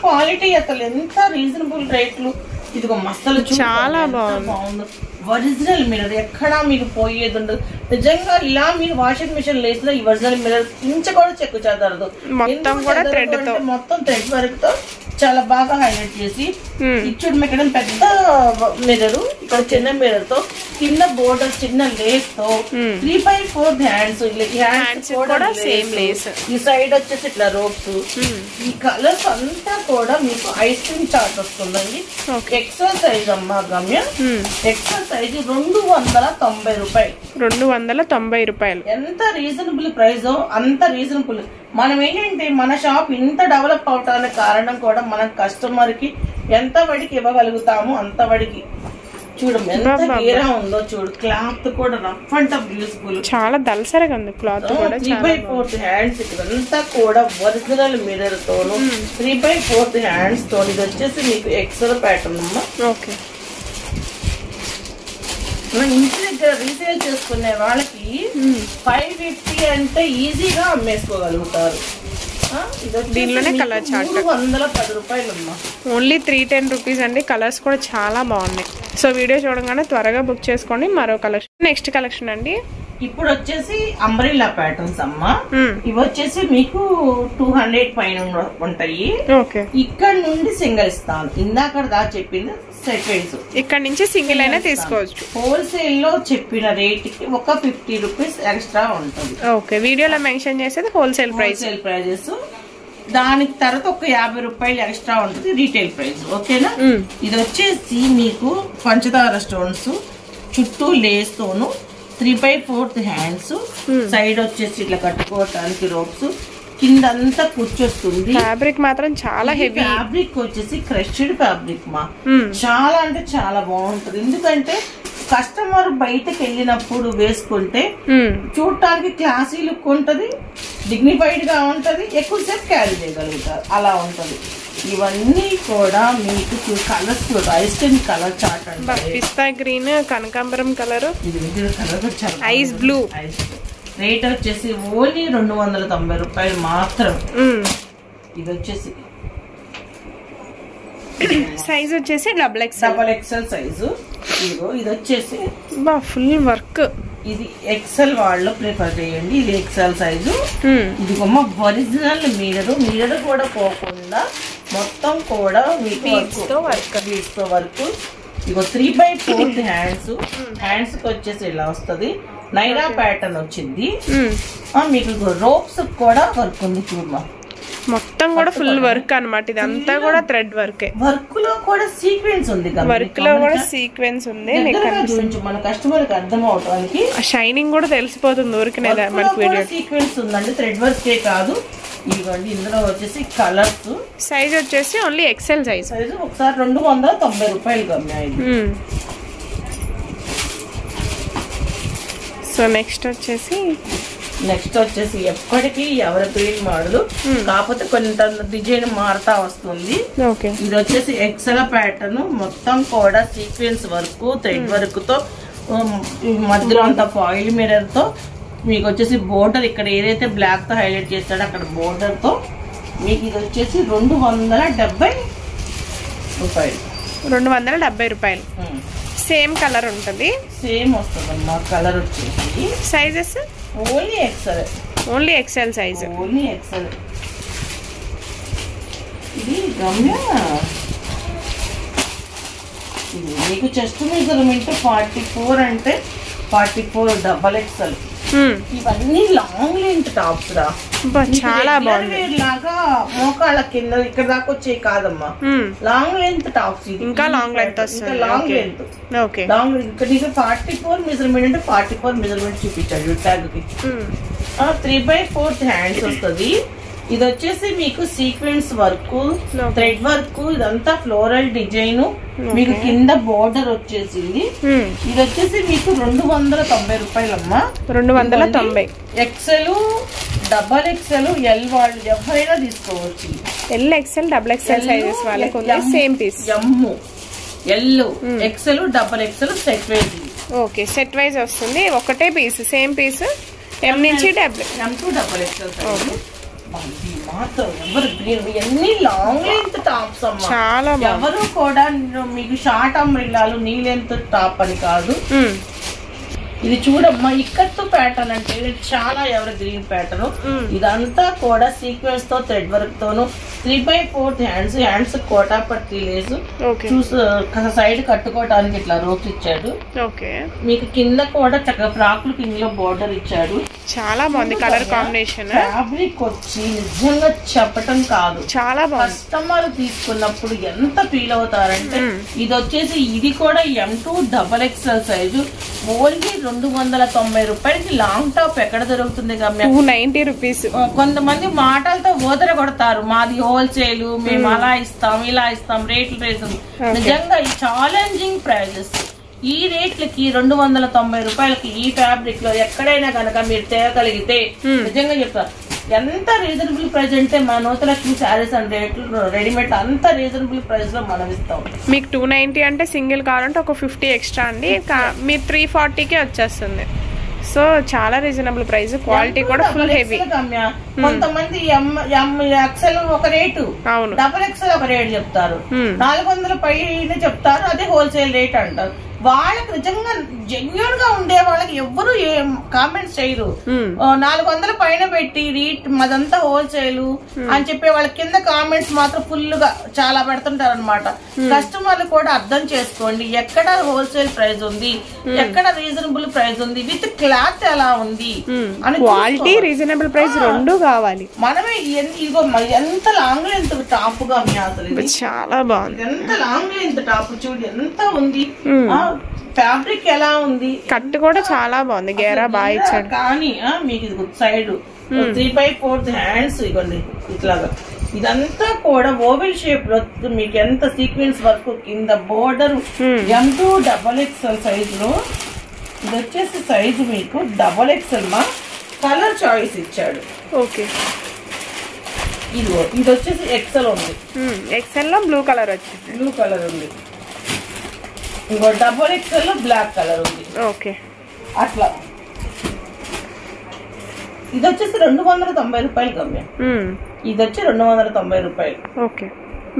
quality అసలు ఎంత రీజనబుల్ రేట్లు. ఇదిగో మస్తలు చాలా బాగుంది. ఒరిజినల్ మిర్రర్ ఎక్కడా మీకు పోయేది ఉండదు. నిజంగా ఇలా మీరు వాషింగ్ మిషన్ లేసిన ఈ ఒరిజినల్ మిర్రర్ ఇంచ కూడా చెక్కు చెదరదు. మొత్తం థ్రెడ్ వర్క్ తో చాలా బాగా హైలైట్ చేసి ఇచ్చుడు ఇక్కడ పెద్ద మిర్రర్, ఇక్కడ చిన్న మిర్రర్ తో కింద బోర్డర్ చిన్న లేస్ తో 3/4 హ్యాండ్స్. ఈ సైడ్ వచ్చేసి ఇట్లా రోప్స్. ఈ కలర్స్ అంతా కూడా మీకు ఐస్ క్రీమ్ చార్ట్ వస్తుందండి. ఎక్స్ట్రా సైజ్ అమ్మా గమ్య. ఎక్స్ట్రా సైజ్ 290 రూపాయలు. 290 రూపాయలు. ఎంత రీజనబుల్ ప్రైస్ అంత రీజనబుల్. మనం ఏంటంటే మన షాప్ ఇంత డెవలప్ అవటానికి కారణం కూడా మన కస్టమర్ కి ఎంత వడికి ఇవ్వగలుగుతాము అంత వడికి. చూడమ్మా ఎంత గేరా ఉందో చూడు. క్లాత్ కూడా రఫ్ అండ్ టఫ్ యూస్ఫుల్, చాలా దలసరగా ఉంది క్లాత్ కూడా. 3/4 హ్యాండ్స్ ఇదంతా కూడా ఒరిజినల్ మిర్రర్ తోను 3/4 హ్యాండ్స్ తో. ఇది వచ్చేసి మీకు ఎక్సెల్ ప్యాటర్న్ అమ్మా. ఓకే, ఇంటి దగ్గర రీసేల్ చేసుకునే వాళ్ళకి 550 అంటే ఈజీగా అమ్మేసుకోగలుగుతారు. దీనిలోనే కలర్ చార్ట్ 310 రూపాయలమ్మా. ఓన్లీ 310 రూపీస్ అండి. కలర్స్ కూడా చాలా బాగున్నాయి. సో వీడియో చూడగానే త్వరగా బుక్ చేసుకోండి. మరో కలెక్షన్, నెక్స్ట్ కలెక్షన్ అండి. ఇప్పుడు వచ్చేసి అంబ్రెల్లా ప్యాటర్న్స్ అమ్మా. ఇవి వచ్చేసి మీకు 200 పైన ఉంటాయి. ఓకే, ఇక్కడ నుండి సింగిల్ ఇస్తాను. ఇందాక దా చెప్పింది సెట్ వైజ్, ఇక్కడ నుంచి సింగిల్ అయినా తీసుకోవచ్చు. హోల్సేల్ లో చెప్పిన రేట్ కి ఒక 50 రూపీస్ ఎక్స్ట్రా ఉంటుంది. ఓకే, వీడియోలో మెన్షన్ చేసేది హోల్సేల్ ప్రైజెస్. దానికి తర్వాత ఒక 50 రూపాయలు ఎక్స్ట్రా ఉంటుంది రీటైల్ ప్రైస్. ఓకేనా. ఇది వచ్చేసి మీకు పంచదార స్టోన్స్, చుట్టూ లేస్ తోను 3/4 హ్యాండ్స్, సైడ్ వచ్చేసి ఇట్లా కట్టుకోవటానికి రోప్స్, కిందంతా కూర్చొస్తుంది. ఫ్యాబ్రిక్ మాత్రం చాలా హెవీ. ఫ్యాబ్రిక్ వచ్చేసి క్రష్డ్ ఫ్యాబ్రిక్ మా, చాలా అంటే చాలా బాగుంటది. ఎందుకంటే కస్టమర్ బయటకు వెళ్ళినప్పుడు వేసుకుంటే చూడటానికి క్లాసీ లుక్ ఉంటది, డిగ్నిఫైడ్ గా ఉంటది, ఎక్కువసేపు క్యారీ చేయగలుగుతారు, అలా ఉంటది. ఇవన్నీ కూడా మీకు colours ice cream colour chart అంటే పిస్తా గ్రీన్, కనకాంబరం colour, colour ice blue. Rate వచ్చేసి ఓన్లీ 290 రూపాయలు మాత్రం. ఇది వచ్చేసి సైజ్ వచ్చేసి డబుల్ ఎక్స్ఎల్ సైజు. ఇది వచ్చేసి ఫుల్ వర్క్. ఇది ఎక్సెల్ వాళ్ళు ప్రిఫర్ చేయండి. ఇది ఎక్సెల్ సైజు. ఇది ఒరిజినల్ మీరర్ కూడా పోకుండా మొత్తం కూడా బీడ్స్ తో వర్క్. ఇగో 3/4 హ్యాండ్స్. హ్యాండ్స్ కి వచ్చేసి ఇలా వస్తుంది. నైరా ప్యాటర్న్ వచ్చింది. మీకు రోప్స్ కూడా వర్క్ ఉంది చూడమా. మొత్తం కూడా ఫుల్ వర్క్ అన్నమాట. ఇదంతా కూడా థ్రెడ్ వర్క్. వర్క్ లో కూడా సీక్వెన్స్ ఉంది. వర్క్ లో కూడా సీక్వెన్స్ ఉంది. మన కస్టమర్ కి అర్థం అవడానికి షైనింగ్ కూడా తెలిసిపోతుంది ఊరికినేదా మనకి. వీడియో సీక్వెన్స్ ఉందండి, థ్రెడ్ వర్కే కాదు. ఇదిగోండి ఇందులో వచ్చేసి కలర్స్. సైజ్ వచ్చేసి ఓన్లీ ఎక్సెల్ సైజ్. ఒకసారి 290 రూపాయలు కమ్మాయి. సో నెక్స్ట్ వచ్చేసి ఎప్పటికీ ఎవరి గ్రీన్ మోడల్, కాకపోతే కొంత డిజైన్ మారుతా వస్తుంది. ఇది వచ్చేసి ఎక్సెల్ ప్యాటర్న్, మొత్తం కూడా సీక్వెన్స్ వర్క్, థ్రెడ్ వర్క్ తో, మధ్యలో అంతా ఫాయిల్ మిర్రర్ తో. మీకు వచ్చేసి బోర్డర్ ఇక్కడ ఏదైతే బ్లాక్ తో హైలైట్ చేస్తాడో అక్కడ బోర్డర్ తో. మీకు ఇది వచ్చేసి 270 రూపాయలు. 270 రూపాయలు. సేమ్ కలర్ ఉంటుంది. సేమ్ వస్తుందమ్మా కలర్ వచ్చేసి. Sizes only XL size. ఇది గమ్య మీకు చెస్ట్ మెజర్మెంట్ 44 అంటే 44 డబల్ ఎక్సెల్. ఇవన్నీ లాంగ్ లెంత్ టాప్స్ రా, చాలా బాగుంది. లాగా మోకాళ్ళ కింద ఇక్కడ దాకా వచ్చే కాదమ్మా, లాంగ్ లెంత్ టాప్స్. ఇంకా లాంగ్ లెంత్ వస్తుంది. లాంగ్ లెంత్ ఇక్కడ 44 మెజర్మెంట్ అంటే 44 మెజర్మెంట్ చూపించాడు ట్యాగ్ కి. 3/4 హ్యాండ్స్ వస్తుంది. ఇది వచ్చేసి మీకు సీక్వెన్స్ వర్క్, థ్రెడ్ వర్క్, ఇదంతా ఫ్లోరల్ డిజైన్. మీకు కింద బోర్డర్ వచ్చేసింది. ఇది వచ్చేసి మీకు 290 రూపాయలమ్మా. 290. ఎక్సెల్, డబల్ ఎక్సెల్, ఎల్ వాళ్ళు ఎవరైనా తీసుకోవచ్చు. L XL, double XL sizes వాళ్ళకి same piece. M, L, XL, double XL set wise. Okay, set wise వస్తుంది. ఒకటే పీస్, సేమ్ పీస్. ఎం నుంచి M to double XL size. మాత్రం ఎవరు గ్రీన్ ఎన్ని లాంగ్ లెంత్ టాప్స్ అమ్మా. చాలా ఎవరు కూడా మీకు షార్ట్ అంబ్రెల్లాలు నీ లెంత్ టాప్ అని కాదు. ఇది చూడమ్మా, ఇక్కత్తు ప్యాటర్న్ అంటే చాలా ఎవరి గ్రీన్ ప్యాటర్న్. ఇదంతా కూడా సీక్వెన్స్ తో థ్రెడ్ వర్క్ తోను 3/4 హ్యాండ్స్ కోటా పట్టి లేసు సైడ్ కట్టుకోవడానికి ఇట్లా రోప్స్ ఇచ్చాడు. మీకు కింద కూడా చక్కగా ఫ్రాక్లు కింద బోర్డర్ ఇచ్చాడు. చాలా బాగుంది కలర్ కాంబినేషన్. ఫ్యాబ్రిక్ వచ్చి నిజంగా చెప్పటం కాదు, చాలా బాగుంది. కస్టమర్ తీసుకున్నప్పుడు ఎంత ఫీల్ అవుతారంటే ఇది వచ్చేసి ఇది కూడా M2 double XL size. Only 290 రూపాయలకి లాంగ్ టాప్ ఎక్కడ దొరుకుతుంది? 290 రూపీస్. కొంతమంది మాటలతో ఓదర కొడతారు, మాది హోల్సేల్, మేము అలా ఇస్తాం ఇలా ఇస్తాం, రేట్లు రేసు. నిజంగా ఈ ఛాలెంజింగ్ ప్రైజెస్ ఈ రేట్లకి 290 రూపాయలకి ఈ ఫ్యాబ్రిక్ లో ఎక్కడైనా కనుక మీరు తేగలిగితే నిజంగా చెప్తారు ఎంత రీజనబుల్ ప్రైస్ అంటే మన నూతలక్ష్మి శారీస్ అండ్ రేట్లు రెడీమేడ్ అంత రీజనబుల్ ప్రైస్ లో మనం ఇస్తాం. మీకు 290 అంటే సింగిల్ కావాలంటే ఒక 50 ఎక్స్ట్రా అండి. మీరు 340కే వచ్చేస్తుంది. సో చాలా రీజనబుల్ ప్రైస్, క్వాలిటీ కూడా ఫుల్ హెవీ. కొంతమంది ఎక్సెల్ ఒక రేటు, అవును, డబుల్ ఎక్సెల్ ఒక రేట్ చెప్తారు, 400 పైన చెప్తారు, అదే హోల్సేల్ రేట్ అంటారు. వాళ్ళకి నిజంగా జెన్యున్ గా ఉండే వాళ్ళకి ఎవ్వరు ఏం కామెంట్స్ చేయరు. 400 పైన పెట్టి రీట్ మాదంతా హోల్సేల్ అని చెప్పే వాళ్ళ కింద కామెంట్స్ మాత్రం ఫుల్ గా చాలా పెడుతుంటారు అనమాట. కస్టమర్లు కూడా అర్థం చేసుకోండి, ఎక్కడ హోల్సేల్ ప్రైస్ ఉంది, ఎక్కడ రీజనబుల్ ప్రైస్ ఉంది, విత్ క్లాత్ ఎలా ఉంది అని. క్వాలిటీ రీజనబుల్ ప్రైస్ రెండు కావాలి. మనమే ఇదిగో ఎంత లాంగ్ లెంత్ టాప్ గా అసలు చాలా బాగుంది. ఎంత లాంగ్ లెంత్ టాప్ చూడు ఎంత ఉంది, ఫ్యాబ్రిక్ ఎలా ఉంది, కట్ కూడా చాలా బాగుంది, గేరా బాగా ఇచ్చాడు. కానీ మీకు ఇది సైడ్ 3/4 హ్యాండ్స్ ఇవ్వండి ఇట్లాగా. ఇదంతా కూడా ఓవెల్ షేప్ లో మీకు ఎంత సీక్వెన్స్ వర్క్ కింద బోర్డర్ M2 XXL సైజ్ లో. ఇది వచ్చేసి సైజు మీకు XXL మా కలర్ చాయిస్ ఇచ్చాడు. ఓకే, ఇది వచ్చేసి XL ఉంది. XL లో బ్లూ కలర్ వచ్చింది, బ్లూ కలర్ ఉంది. ఇంకో XXL లో బ్లాక్ కలర్ ఉంది. ఓకే, అట్లా. ఇది వచ్చేసి 290 రూపాయలు గమ్యం. ఇది వచ్చి 290 రూపాయలు. ఓకే,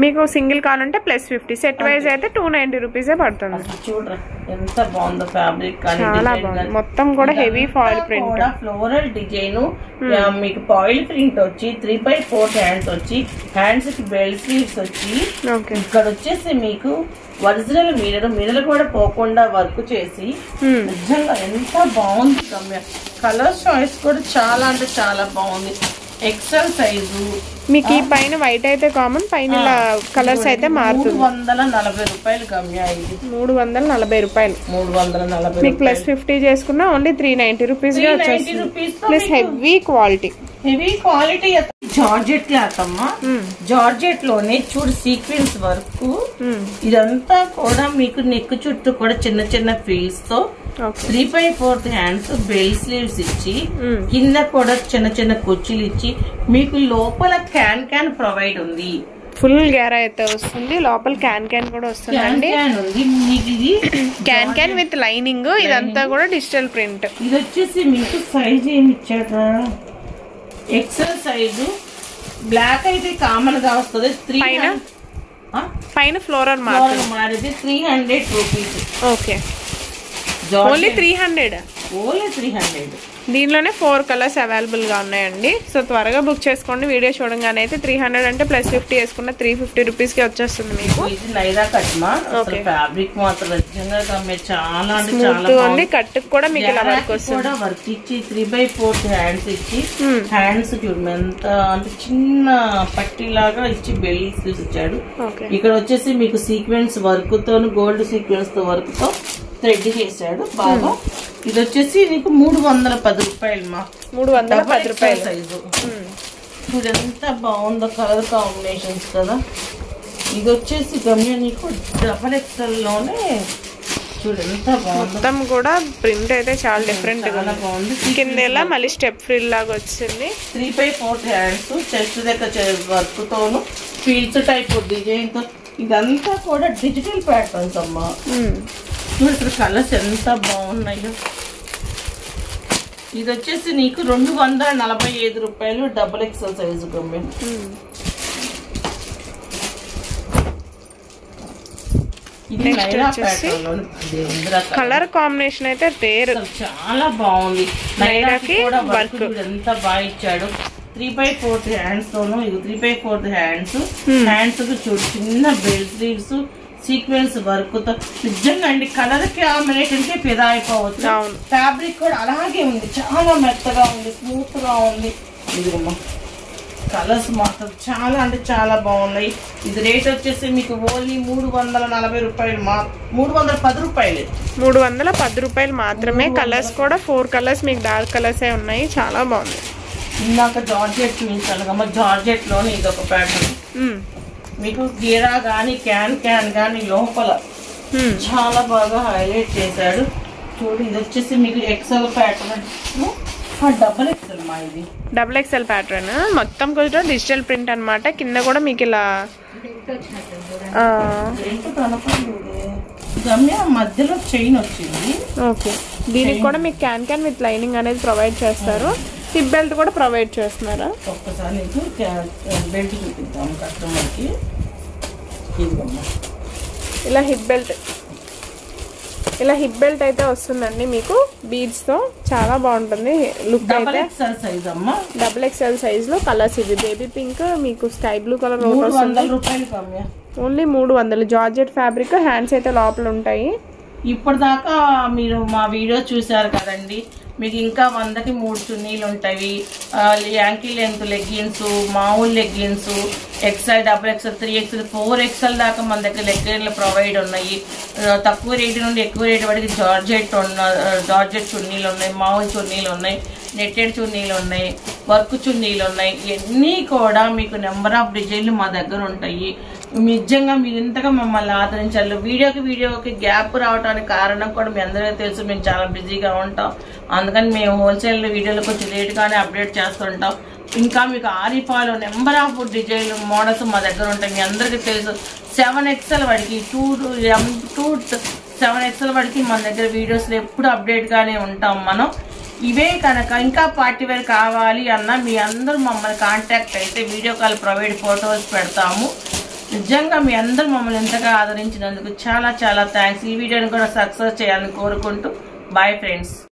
మీకు సింగిల్ కావాలంటే +50, సెట్ వైజ్ అయితే 290 రూపీసే పడుతుంది. చూడరా ఎంత బాగుందో ఫ్యాబ్రిక్, చాలా బాగుంది. మొత్తం కూడా heavy foil print, floral design, మీకు ఫాయిల్ ప్రింట్ వచ్చి 3/4 హ్యాండ్స్ వచ్చి, హ్యాండ్స్ కి బెల్ట్ స్లీవ్స్ వచ్చి, ఇక్కడ వచ్చేసి మీకు ఒరిజినల్ మీరలు కూడా పోకుండా వర్క్ చేసి నిజంగా ఎంత బాగుంది గమ్య. కలర్ చాయిస్ కూడా చాలా అంటే చాలా బాగుంది. XL సైజు మీకు ఈ పైన వైట్ అయితే కామన్, పైన కలర్స్ అయితే మారుతుంది. 340 రూపాయలు గమ్య. ఇది 340 రూపాయలు. 340 మీకు +50 చేసుకున్నా ఓన్లీ 390 రూపీస్ గా వచ్చేస్తుంది. Plus heavy quality. Georgette cloth అమ్మా. జార్జెట్ లోనే చూడు సీక్వెన్స్ వర్క్. ఇదంతా కూడా మీకు నెక్ చుట్టూ కూడా చిన్న చిన్న ఫీల్స్ తో 3/4 హ్యాండ్స్ బెల్ స్లీవ్స్ ఇచ్చి, కింద కూడా చిన్న చిన్న కుర్చీలు ఇచ్చి, మీకు లోపల క్యాన్ ప్రొవైడ్ ఉంది. ఫుల్ గేరా అయితే వస్తుంది, లోపల క్యాన్ కూడా వస్తుందండి. ఇది క్యాన్ విత్ లైనింగ్. ఇదంతా కూడా డిజిటల్ ప్రింట్. ఇది వచ్చేసి మీకు సైజ్ ఏమి ఇచ్చారా, XL సైజు. బ్లాక్ అయితే కామన్ గా వస్తుంది. పైన ఫ్లోరల్ మారేది 300 రూపీస్. Okay, only 300. ఓన్లీ 300. దీనిలోనే 4 కలర్స్ అవైలబుల్ గా ఉన్నాయండి. సో త్వరగా బుక్ చేసుకోండి. వీడియో చూడగానే అయితే 300 అంటే +50 వేసుకున్న 350 రూపీస్ కి వచ్చేస్తుంది మీకు. ఇది నైరా కట్ మా. ఫ్యాబ్రిక్ మాత్రం చాలా అంటే చాలా బాగుంది. కట్ కూడా మీకు ఇలా వర్క్ వస్తుంది. వర్క్ ఇచ్చి 3/4 హ్యాండ్స్ ఇచ్చి, హ్యాండ్స్ చూడండి ఎంత అంటే చిన్న పట్టి లాగా ఇచ్చి బెల్ట్స్ ఇచ్చాడు. ఇక్కడ వచ్చేసి మీకు సీక్వెన్స్ వర్క్ తో, గోల్డ్ సీక్వెన్స్ తో వర్క్ తో థ్రెడ్ చేశాడు బాగా. ఇది వచ్చేసి నీకు 310 రూపాయలు మా. 310 రూపాయలు సైజు. చూడు ఎంత బాగుందో కలర్ కాంబినేషన్స్ కదా. ఇది వచ్చేసి గమ్య నీకు XXL లోనే చూడు ఎంత బాగుంది. మొత్తం కూడా ప్రింట్ అయితే చాలా డిఫరెంట్ గా బాగుంది. కింద మళ్ళీ స్టెప్ ఫ్రిల్ లాగా వచ్చింది. 3/4 హ్యాండ్స్ చెస్ట్ దగ్గర వర్క్ తోను, ఫీల్స్ టైప్ డిజైన్ తో. ఇదంతా కూడా డిజిటల్ ప్యాటర్న్స్ అమ్మా. ఇప్పుడు కలర్స్ ఎంత బాగున్నాయో. ఇది వచ్చేసి నీకు 245 రూపాయలు XXL సైజు గమ్యం. కలర్ కాంబినేషన్ అయితే రేర్, చాలా బాగుంది. నైరాకి వర్క్ ఎంత బాగా ఇచ్చాడు. 3/4 హ్యాండ్స్ తోను. ఇది 3/4 హ్యాండ్స్. హ్యాండ్స్ చూడు చిన్న బెల్ట్ స్లీవ్స్, సీక్వెన్స్ వర్క్ తో. నిజంగా అండి కలర్ కాంబినేషన్ కి ఫిదా అయిపోవచ్చు. ఫ్యాబ్రిక్ కూడా అలాగే ఉంది, చాలా మెత్తగా ఉంది, స్మూత్ గా ఉంది. ఇదిగమ్మా కలర్స్ మాత్రం చాలా అంటే చాలా బాగున్నాయి. ఇది రేట్ వచ్చేసి మీకు ఓన్లీ 340 రూపాయలు. 310 రూపాయలు. 310 రూపాయలు మాత్రమే. కలర్స్ కూడా 4 కలర్స్ మీకు డార్క్ కలర్స్ ఉన్నాయి. చాలా బాగుంది. ఇందాక జార్జెట్ చూపించాను, జార్జెట్ లోనే ఇది ఒక ప్యాటర్న్. మీకు గీరా గానీ క్యాన్ గానీ లోపల చాలా బాగా హైలైట్ చేశాడు. చూడు ఇది వచ్చేసి మీకు ఎక్సెల్ ప్యాటర్న్, డబుల్ ఎక్సెల్ మా ఇది డబుల్ ఎక్సెల్ ప్యాటర్న్ మొత్తం కూడా డిజిటల్ ప్రింట్ అన్నమాట. కింద కూడా మీకు ఇలా మధ్యలో చైన్ వచ్చింది. ఓకే, దీనికి కూడా మీకు క్యాన్ విత్ లైనింగ్ అనేది ప్రొవైడ్ చేస్తారు. హిప్ బెల్ట్ కూడా ప్రొవైడ్ చేస్తున్నారా? ఒక్కసారి బెల్ట్ చూపిద్దాం కస్టమర్కి. ఇలా హిప్ బెల్ట్ అయితే వస్తుందండి మీకు బీడ్స్ తో, చాలా బాగుంటుంది లుక్. డబుల్ ఎక్సెల్ సైజ్ అమ్మా, డబుల్ ఎక్సెల్ సైజ్ లో కలర్స్ ఇవి బేబీ పింక్, మీకు స్కై బ్లూ కలర్, 300 రూపాయలు కమ్యా, ఓన్లీ 300. జార్జెట్ ఫ్యాబ్రిక్, హ్యాండ్స్ అయితే లోపల ఉంటాయి. ఇప్పటిదాకా మీరు మా వీడియో చూసారు కదండి, మీకు ఇంకా 100కి 3 చున్నీలు ఉంటాయి. యాంకిల్ లెంత్ లెగ్గిన్స్, మామూలు leggings, XL, double XL, 3XL, 4XL దాకా మన దగ్గర లెగ్గిన్లు ప్రొవైడ్ ఉన్నాయి. తక్కువ రేటు నుండి ఎక్కువ రేటు వరకు జార్జెట్ చున్నీలు ఉన్నాయి, మామూలు చున్నీలు ఉన్నాయి, నెట్టెడ్ చున్నీలు ఉన్నాయి, వర్క్ చున్నీలు ఉన్నాయి. ఇవన్నీ కూడా మీకు నెంబర్ ఆఫ్ డిజైన్లు మా దగ్గర ఉంటాయి. నిజంగా మీరు ఇంతగా మమ్మల్ని ఆదరించాలి. వీడియోకి గ్యాప్ రావడానికి కారణం కూడా మీ అందరికీ తెలుసు, మేము చాలా బిజీగా ఉంటాం. అందుకని మేము హోల్సేల్ వీడియోలు కొంచెం లేట్గానే అప్డేట్ చేస్తుంటాం. ఇంకా మీకు ఆరిఫాలో నెంబర్ ఆఫ్ డిజైన్లు మోడల్స్ మా దగ్గర ఉంటాయి. మీ అందరికీ తెలుసు 7XL వాడికి 7XL వాడికి మన దగ్గర వీడియోస్లో ఎప్పుడు అప్డేట్గానే ఉంటాం మనం. ఇవే కనుక ఇంకా పార్టీ వేర్ కావాలి అన్న మీ అందరూ మమ్మల్ని కాంటాక్ట్ అయితే వీడియో కాల్ ప్రొవైడ్ ఫొటోస్ పెడతాము. నిజంగా మీ అందరూ మమ్మల్ని ఎంతగా ఆదరించినందుకు చాలా చాలా థ్యాంక్స్. ఈ వీడియోని కూడా సక్సెస్ చేయాలని కోరుకుంటూ బాయ్ ఫ్రెండ్స్.